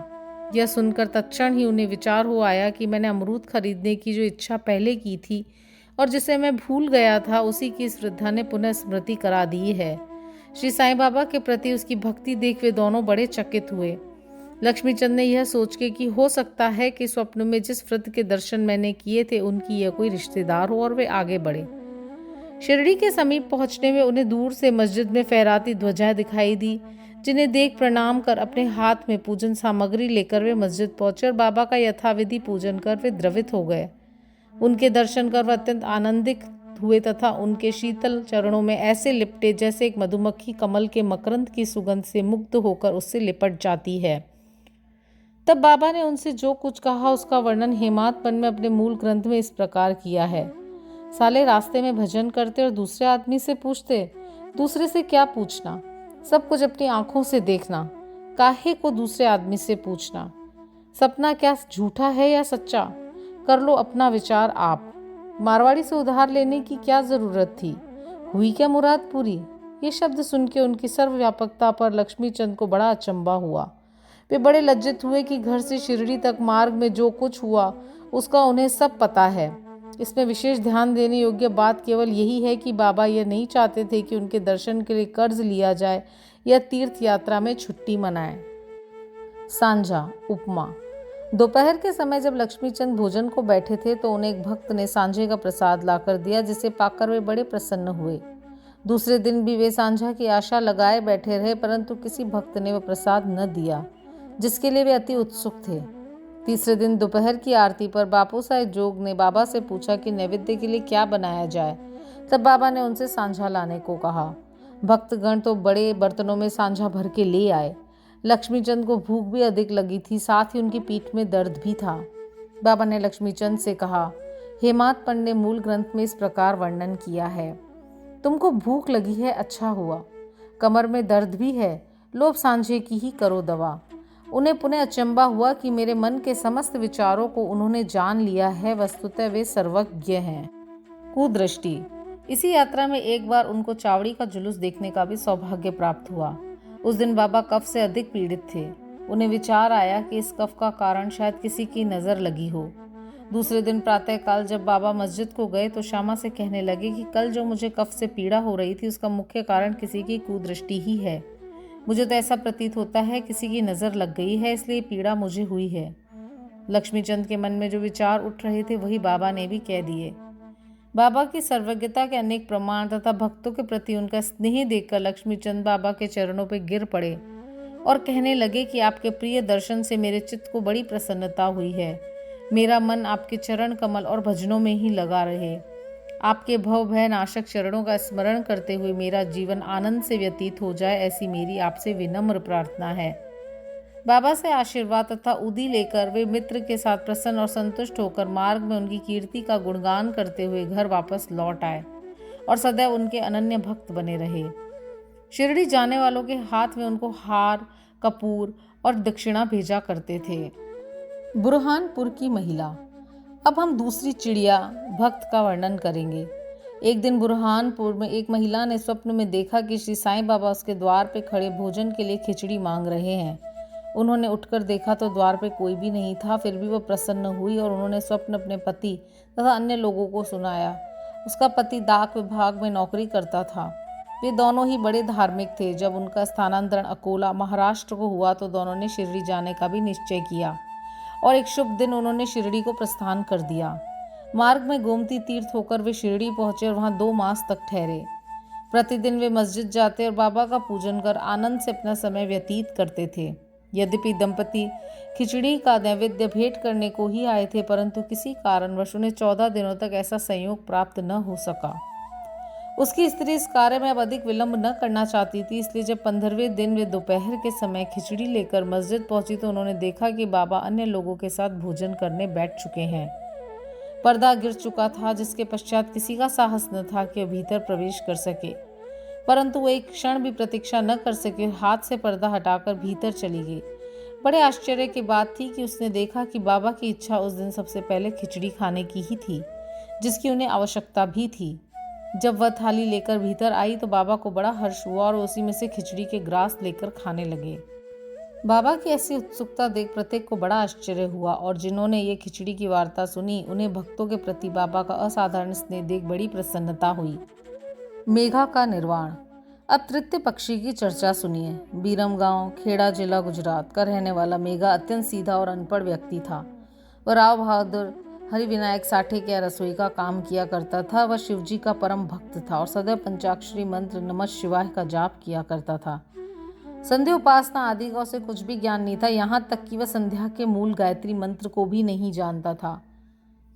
यह सुनकर तत्क्षण ही उन्हें विचार हो आया कि मैंने अमरूद खरीदने की जो इच्छा पहले की थी और जिसे मैं भूल गया था, उसी की इस वृद्धा ने पुनः स्मृति करा दी है। श्री साईं बाबा के प्रति उसकी भक्ति देख वे दोनों बड़े चकित हुए। लक्ष्मीचंद ने यह सोच के कि हो सकता है कि स्वप्न में जिस वृद्ध के दर्शन मैंने किए थे उनकी यह कोई रिश्तेदार हो, और वे आगे बढ़े। शिरडी के समीप पहुंचने में उन्हें दूर से मस्जिद में फहराती ध्वजाएं दिखाई दी, जिन्हें देख प्रणाम कर अपने हाथ में पूजन सामग्री लेकर वे मस्जिद पहुंचे और बाबा का यथाविधि पूजन कर वे द्रवित हो गए। उनके दर्शन कर वह अत्यंत आनंदित हुए तथा उनके शीतल चरणों में ऐसे लिपटे जैसे एक मधुमक्खी कमल के मकरंद की सुगंध से मुग्ध होकर उससे लिपट जाती है। तब बाबा ने उनसे जो कुछ कहा उसका वर्णन हेमात्मन में अपने मूल ग्रंथ में इस प्रकार किया है। साले रास्ते में भजन करते और दूसरे आदमी से पूछते, दूसरे से क्या पूछना, सब कुछ अपनी आंखों से देखना, काहे को दूसरे आदमी से पूछना। सपना क्या झूठा है या सच्चा, कर लो अपना विचार आप। मारवाड़ी से उधार लेने की क्या जरूरत थी, हुई क्या मुराद पूरी। ये शब्द सुन के उनकी सर्वव्यापकता पर लक्ष्मीचंद को बड़ा अचंबा हुआ। वे बड़े लज्जित हुए कि घर से शिरडी तक मार्ग में जो कुछ हुआ उसका उन्हें सब पता है। इसमें विशेष ध्यान देने योग्य बात केवल यही है कि बाबा यह नहीं चाहते थे कि उनके दर्शन के लिए कर्ज लिया जाए या तीर्थ यात्रा में छुट्टी मनाएं। सांझा उपमा। दोपहर के समय जब लक्ष्मीचंद भोजन को बैठे थे तो उन्हें एक भक्त ने सांझे का प्रसाद लाकर दिया, जिसे पाकर वे बड़े प्रसन्न हुए। दूसरे दिन भी वे सांझा की आशा लगाए बैठे रहे, परंतु किसी भक्त ने वह प्रसाद न दिया, जिसके लिए वे अति उत्सुक थे। तीसरे दिन दोपहर की आरती पर बापू साहेब जोग ने बाबा से पूछा कि नैवेद्य के लिए क्या बनाया जाए। तब बाबा ने उनसे सांझा लाने को कहा। भक्तगण तो बड़े बर्तनों में सांझा भर के ले आए। लक्ष्मीचंद को भूख भी अधिक लगी थी, साथ ही उनकी पीठ में दर्द भी था। बाबा ने लक्ष्मीचंद से कहा, हेमात्मन ने मूल ग्रंथ में इस प्रकार वर्णन किया है, तुमको भूख लगी है, अच्छा हुआ, कमर में दर्द भी है, लो सांझे की ही करो दवा। उन्हें पुनः अचंबा हुआ कि मेरे मन के समस्त विचारों को उन्होंने जान लिया है, वस्तुतः वे सर्वज्ञ हैं। कुदृष्टि। इसी यात्रा में एक बार उनको चावड़ी का जुलूस देखने का भी सौभाग्य प्राप्त हुआ। उस दिन बाबा कफ से अधिक पीड़ित थे। उन्हें विचार आया कि इस कफ का कारण शायद किसी की नज़र लगी हो। दूसरे दिन प्रातःकाल जब बाबा मस्जिद को गए तो श्यामा से कहने लगे कि कल जो मुझे कफ से पीड़ा हो रही थी उसका मुख्य कारण किसी की कुदृष्टि ही है। मुझे तो ऐसा प्रतीत होता है किसी की नज़र लग गई है, इसलिए पीड़ा मुझे हुई है। लक्ष्मीचंद के मन में जो विचार उठ रहे थे वही बाबा ने भी कह दिए। बाबा की सर्वज्ञता के अनेक प्रमाण तथा भक्तों के प्रति उनका स्नेह देखकर लक्ष्मीचंद बाबा के चरणों पर गिर पड़े और कहने लगे कि आपके प्रिय दर्शन से मेरे चित्त को बड़ी प्रसन्नता हुई है। मेरा मन आपके चरण कमल और भजनों में ही लगा रहे। आपके भव भय नाशक चरणों का स्मरण करते हुए मेरा जीवन आनंद से व्यतीत हो जाए, ऐसी मेरी आपसे विनम्र प्रार्थना है। बाबा से आशीर्वाद तथा उदी लेकर वे मित्र के साथ प्रसन्न और संतुष्ट होकर मार्ग में उनकी कीर्ति का गुणगान करते हुए घर वापस लौट आए और सदैव उनके अनन्य भक्त बने रहे। शिरडी जाने वालों के हाथ में उनको हार, कपूर और दक्षिणा भेजा करते थे। बुरहानपुर की महिला। अब हम दूसरी चिड़िया भक्त का वर्णन करेंगे। एक दिन बुरहानपुर में एक महिला ने स्वप्न में देखा कि श्री साईं बाबा उसके द्वार पे खड़े भोजन के लिए खिचड़ी मांग रहे हैं। उन्होंने उठकर देखा तो द्वार पे कोई भी नहीं था। फिर भी वह प्रसन्न हुई और उन्होंने स्वप्न अपने पति तथा अन्य लोगों को सुनाया। उसका पति डाक विभाग में नौकरी करता था। वे दोनों ही बड़े धार्मिक थे। जब उनका स्थानांतरण अकोला महाराष्ट्र को हुआ तो दोनों ने शिरडी जाने का भी निश्चय किया और एक शुभ दिन उन्होंने शिरडी को प्रस्थान कर दिया। मार्ग में गोमती तीर्थ होकर वे शिरडी पहुंचे और वहां 2 मास तक ठहरे। प्रतिदिन वे मस्जिद जाते और बाबा का पूजन कर आनंद से अपना समय व्यतीत करते थे। यद्यपि दंपति खिचड़ी का नैवेद्य भेंट करने को ही आए थे, परंतु किसी कारणवश उन्हें 14 दिनों तक ऐसा संयोग प्राप्त न हो सका। उसकी स्त्री इस कार्य में अब अधिक विलंब न करना चाहती थी, इसलिए जब 15वें दिन वे दोपहर के समय खिचड़ी लेकर मस्जिद पहुंची तो उन्होंने देखा कि बाबा अन्य लोगों के साथ भोजन करने बैठ चुके हैं। पर्दा गिर चुका था, जिसके पश्चात किसी का साहस न था कि वह भीतर प्रवेश कर सके, परंतु वो एक क्षण भी प्रतीक्षा न कर सके। हाथ से पर्दा हटाकर भीतर चली गई। बड़े आश्चर्य की बात थी कि उसने देखा कि बाबा की इच्छा उस दिन सबसे पहले खिचड़ी खाने की ही थी, जिसकी उन्हें आवश्यकता भी थी। जब वह थाली लेकर भीतर आई तो बाबा को बड़ा हर्ष हुआ और उसी में से खिचड़ी के ग्रास लेकर खाने लगे। बाबा की ऐसी उत्सुकता देख प्रत्येक को बड़ा आश्चर्य हुआ और जिन्होंने ये खिचड़ी की वार्ता सुनी उन्हें भक्तों के प्रति बाबा का असाधारण स्नेह देख बड़ी प्रसन्नता हुई। मेघा का निर्वाण। अब तृतीय पक्षी की चर्चा सुनिए। बीरम गांव, खेड़ा जिला, गुजरात का रहने वाला मेघा अत्यंत सीधा और अनपढ़ व्यक्ति था। वह राव बहादुर हरिविनायक साठे के रसोई का काम किया करता था। वह शिवजी का परम भक्त था और सदैव पंचाक्षरी मंत्र नमः शिवाय का जाप किया करता था। संध्या उपासना आदि का उसे कुछ भी ज्ञान नहीं था, यहाँ तक कि वह संध्या के मूल गायत्री मंत्र को भी नहीं जानता था।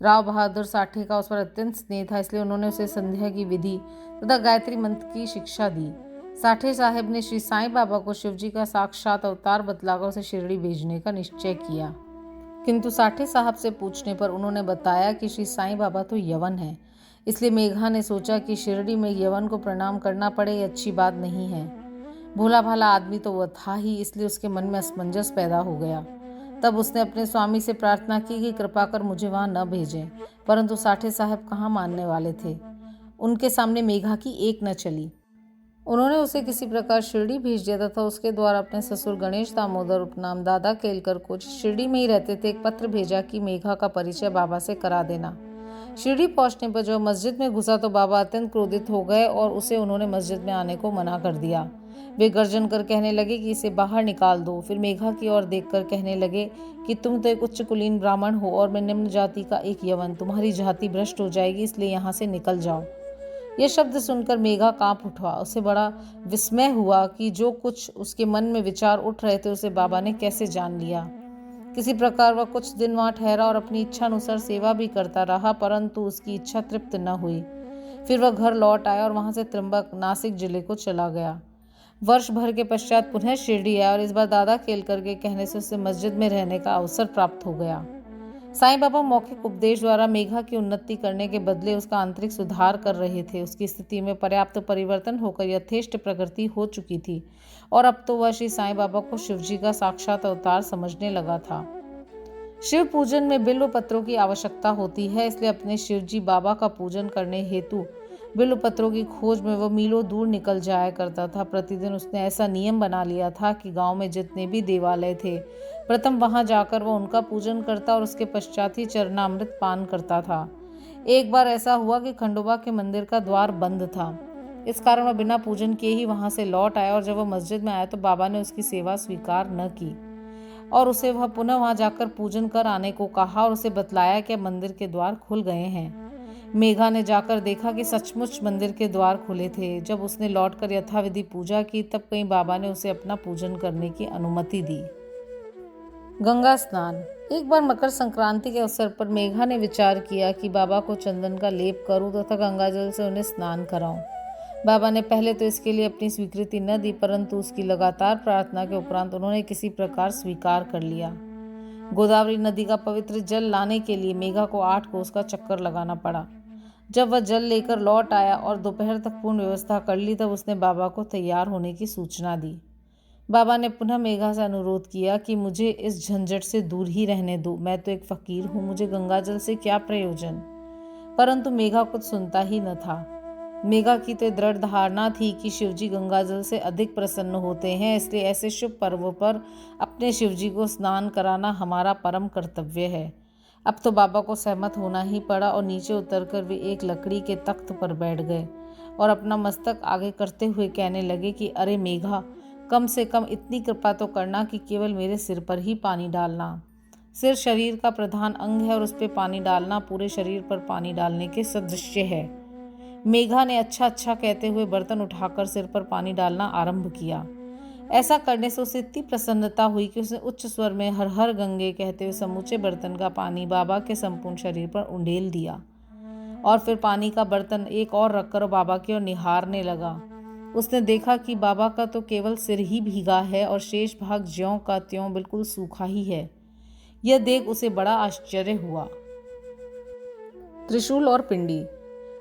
राव बहादुर साठे का उस पर अत्यंत स्नेह था, इसलिए उन्होंने उसे संध्या की विधि तथा गायत्री मंत्र की शिक्षा दी। साठे साहब ने श्री साईं बाबा को शिवजी का साक्षात अवतार बतलाकर उसे शिरडी भेजने का निश्चय किया, किंतु साठे साहब से पूछने पर उन्होंने बताया कि श्री साईं बाबा तो यवन है। इसलिए मेघा ने सोचा कि शिरडी में यवन को प्रणाम करना पड़े, ये अच्छी बात नहीं है। भोला भाला आदमी तो वह था ही, इसलिए उसके मन में असमंजस पैदा हो गया। तब उसने अपने स्वामी से प्रार्थना की कि कृपा कर मुझे वहां न भेजें, परंतु साठे साहब कहाँ मानने वाले थे। उनके सामने मेघा की एक न चली। उन्होंने उसे किसी प्रकार शिरडी भेज दिया तथा उसके द्वारा अपने ससुर गणेश दामोदर उपनाम दादा केलकर को शिरडी में ही रहते थे एक पत्र भेजा कि मेघा का परिचय बाबा से करा देना। शिरडी पहुंचने पर जब मस्जिद में घुसा तो बाबा अत्यंत क्रोधित हो गए और उसे उन्होंने मस्जिद में आने को मना कर दिया। वे गर्जन कर कहने लगे कि इसे बाहर निकाल दो। फिर मेघा की ओर देखकर कहने लगे कि तुम तो एक उच्च कुलीन ब्राह्मण हो और मैं निम्न जाति का एक यवन, तुम्हारी जाति भ्रष्ट हो जाएगी, इसलिए यहाँ से निकल जाओ। यह शब्द सुनकर मेघा कांप उठा। उसे बड़ा विस्मय हुआ कि जो कुछ उसके मन में विचार उठ रहे थे उसे बाबा ने कैसे जान लिया। किसी प्रकार वह कुछ दिन वहां ठहरा और अपनी इच्छा अनुसार सेवा भी करता रहा, परंतु उसकी इच्छा तृप्त न हुई। फिर वह घर लौट आया और वहां से त्र्यंबक नासिक जिले को चला गया। वर्ष भर के पश्चात पुनः शिरडी आया और इस बार दादा केलकर के कहने से उसे मस्जिद में रहने का अवसर प्राप्त हो गया। साईं बाबा मौखिक उपदेश द्वारा मेघा की उन्नति करने के बदले उसका आंतरिक सुधार कर रहे थे। उसकी स्थिति में पर्याप्त परिवर्तन होकर यथेष्ट प्रगति हो चुकी थी और अब तो वह श्री साईं बाबा को शिवजी का साक्षात अवतार समझने लगा था। शिव पूजन में बिल्व पत्रों की आवश्यकता होती है, इसलिए अपने शिवजी बाबा का पूजन करने हेतु बिल्व पत्रों की खोज में वह मीलों दूर निकल जाया करता था। प्रतिदिन उसने ऐसा नियम बना लिया था कि गांव में जितने भी देवालय थे प्रथम वहां जाकर वह उनका पूजन करता और उसके पश्चात ही चरणामृत पान करता था। एक बार ऐसा हुआ कि खंडोबा के मंदिर का द्वार बंद था, इस कारण वह बिना पूजन किए ही वहां से लौट आया और जब वह मस्जिद में आया तो बाबा ने उसकी सेवा स्वीकार न की और उसे वह पुनः वहां जाकर पूजन कर आने को कहा और उसे बतलाया कि मंदिर के द्वार खुल गए हैं। मेघा ने जाकर देखा कि सचमुच मंदिर के द्वार खुले थे। जब उसने लौटकर यथाविधि पूजा की तब कहीं बाबा ने उसे अपना पूजन करने की अनुमति दी। गंगा स्नान। एक बार मकर संक्रांति के अवसर पर मेघा ने विचार किया कि बाबा को चंदन का लेप करूं तथा गंगा जल से उन्हें स्नान कराऊं। बाबा ने पहले तो इसके लिए अपनी स्वीकृति न दी, परंतु उसकी लगातार प्रार्थना के उपरांत उन्होंने किसी प्रकार स्वीकार कर लिया। गोदावरी नदी का पवित्र जल लाने के लिए मेघा को 8 कोस का चक्कर लगाना पड़ा। जब वह जल लेकर लौट आया और दोपहर तक पूर्ण व्यवस्था कर ली, तब उसने बाबा को तैयार होने की सूचना दी। बाबा ने पुनः मेघा से अनुरोध किया कि मुझे इस झंझट से दूर ही रहने दो, मैं तो एक फकीर हूँ, मुझे गंगाजल से क्या प्रयोजन। परंतु मेघा कुछ सुनता ही न था। मेघा की तो दृढ़ धारणा थी कि शिवजी गंगाजल से अधिक प्रसन्न होते हैं, इसलिए ऐसे शुभ पर्व पर अपने शिवजी को स्नान कराना हमारा परम कर्तव्य है। अब तो बाबा को सहमत होना ही पड़ा और नीचे उतरकर वे एक लकड़ी के तख्त पर बैठ गए और अपना मस्तक आगे करते हुए कहने लगे कि अरे मेघा, कम से कम इतनी कृपा तो करना कि केवल मेरे सिर पर ही पानी डालना। सिर शरीर का प्रधान अंग है और उस पर पानी डालना पूरे शरीर पर पानी डालने के सदृश है। मेघा ने अच्छा अच्छा कहते हुए बर्तन उठाकर सिर पर पानी डालना आरंभ किया। ऐसा करने से उसे इतनी प्रसन्नता हुई कि उसने उच्च स्वर में हर हर गंगे कहते हुए समूचे बर्तन का पानी बाबा के संपूर्ण शरीर पर उंडेल दिया और फिर पानी का बर्तन एक और रखकर बाबा की ओर निहारने लगा। उसने देखा कि बाबा का तो केवल सिर ही भीगा है और शेष भाग ज्यों का त्यों बिल्कुल सूखा ही है। यह देख उसे बड़ा आश्चर्य हुआ। त्रिशूल और पिंडी।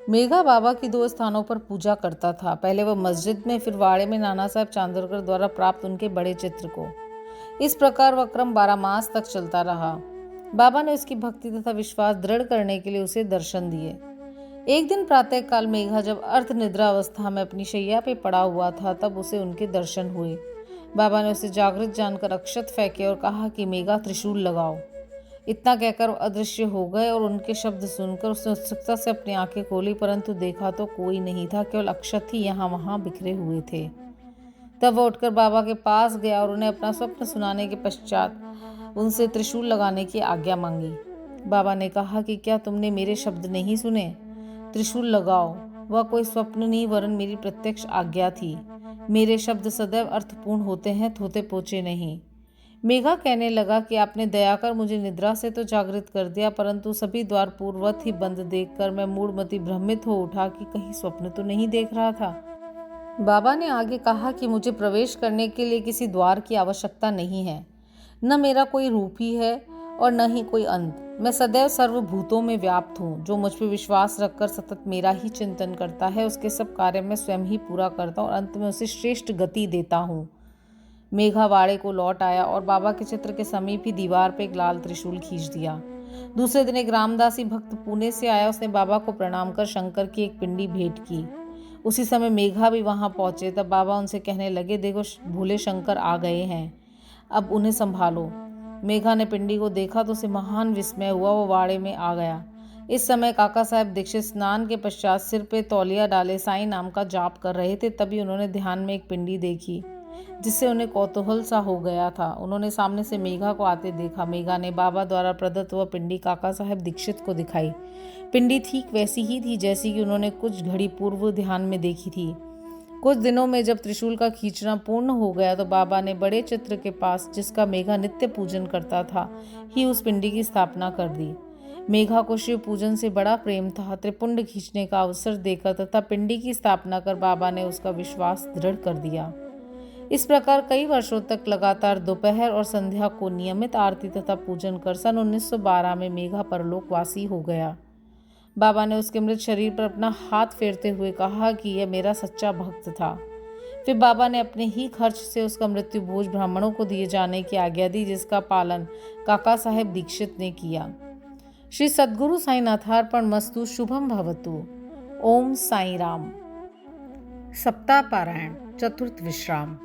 मेघा बाबा की 2 स्थानों पर पूजा करता था, पहले वह मस्जिद में, फिर वाड़े में नाना साहब चांदोरकर द्वारा प्राप्त उनके बड़े चित्र को। इस प्रकार वह क्रम 12 मास तक चलता रहा। बाबा ने उसकी भक्ति तथा विश्वास दृढ़ करने के लिए उसे दर्शन दिए। एक दिन प्रातः काल मेघा जब अर्ध निद्रा अवस्था में अपनी शैया पे पड़ा हुआ था, तब उसे उनके दर्शन हुए। बाबा ने उसे जागृत जानकर अक्षत फेंके और कहा कि मेघा, त्रिशूल लगाओ। इतना कहकर वो अदृश्य हो गए और उनके शब्द सुनकर उसने उत्सुकता से अपनी आंखें खोली, परंतु देखा तो कोई नहीं था, केवल अक्षत ही यहाँ वहाँ बिखरे हुए थे। तब वह उठकर बाबा के पास गया और उन्हें अपना स्वप्न सुनाने के पश्चात उनसे त्रिशूल लगाने की आज्ञा मांगी। बाबा ने कहा कि क्या तुमने मेरे शब्द नहीं सुने? त्रिशूल लगाओ। वह कोई स्वप्न नहीं वरन मेरी प्रत्यक्ष आज्ञा थी। मेरे शब्द सदैव अर्थपूर्ण होते हैं, थोते पोचे नहीं। मेघा कहने लगा कि आपने दया कर मुझे निद्रा से तो जागृत कर दिया, परंतु सभी द्वार पूर्ववत ही बंद देखकर मैं मूढ़मति भ्रमित हो उठा कि कहीं स्वप्न तो नहीं देख रहा था। बाबा ने आगे कहा कि मुझे प्रवेश करने के लिए किसी द्वार की आवश्यकता नहीं है, न मेरा कोई रूप ही है और न ही कोई अंत। मैं सदैव सर्वभूतों में व्याप्त हूँ। जो मुझ पर विश्वास रखकर सतत मेरा ही चिंतन करता है, उसके सब कार्य मैं स्वयं ही पूरा करता हूँ और अंत में उसे श्रेष्ठ गति देता हूँ। मेघा वाड़े को लौट आया और बाबा के चित्र के समीप ही दीवार पर एक लाल त्रिशूल खींच दिया। दूसरे दिन एक रामदासी भक्त पुणे से आया। उसने बाबा को प्रणाम कर शंकर की एक पिंडी भेंट की। उसी समय मेघा भी वहां पहुंचे। तब बाबा उनसे कहने लगे, देखो भोले शंकर आ गए हैं, अब उन्हें संभालो। मेघा ने पिंडी को देखा तो उसे महान विस्मय हुआ। वो वाड़े में आ गया। इस समय काका साहब दीक्षित स्नान के पश्चात सिर पे तौलिया डाले साईं नाम का जाप कर रहे थे। तभी उन्होंने ध्यान में एक पिंडी देखी जिससे उन्हें कौतूहल सा हो गया था। उन्होंने सामने से मेघा को आते देखा। मेघा ने बाबा द्वारा प्रदत्त वह पिंडी काका साहब दीक्षित को दिखाई। पिंडी ठीक वैसी ही थी जैसी कि उन्होंने कुछ घड़ी पूर्व ध्यान में देखी थी। कुछ दिनों में जब त्रिशूल का खींचना पूर्ण हो गया तो बाबा ने बड़े चित्र के पास, जिसका मेघा नित्य पूजन करता था, ही उस पिंडी की स्थापना कर दी। मेघा को शिव पूजन से बड़ा प्रेम था। त्रिपुंड खींचने का अवसर देकर तथा पिंडी की स्थापना कर बाबा ने उसका विश्वास दृढ़ कर दिया। इस प्रकार कई वर्षों तक लगातार दोपहर और संध्या को नियमित आरती तथा पूजन कर सन 1912 में मेघा परलोकवासी हो गया। बाबा ने उसके मृत शरीर पर अपना हाथ फेरते हुए कहा कि यह मेरा सच्चा भक्त था। फिर बाबा ने अपने ही खर्च से उसका मृत्यु भोज ब्राह्मणों को दिए जाने की आज्ञा दी, जिसका पालन काका साहेब दीक्षित ने किया। श्री सद्गुरु साईनाथार्पणमस्तु। शुभम भवतु। ओम साई राम। सप्ताह पारायण, चतुर्थ विश्राम।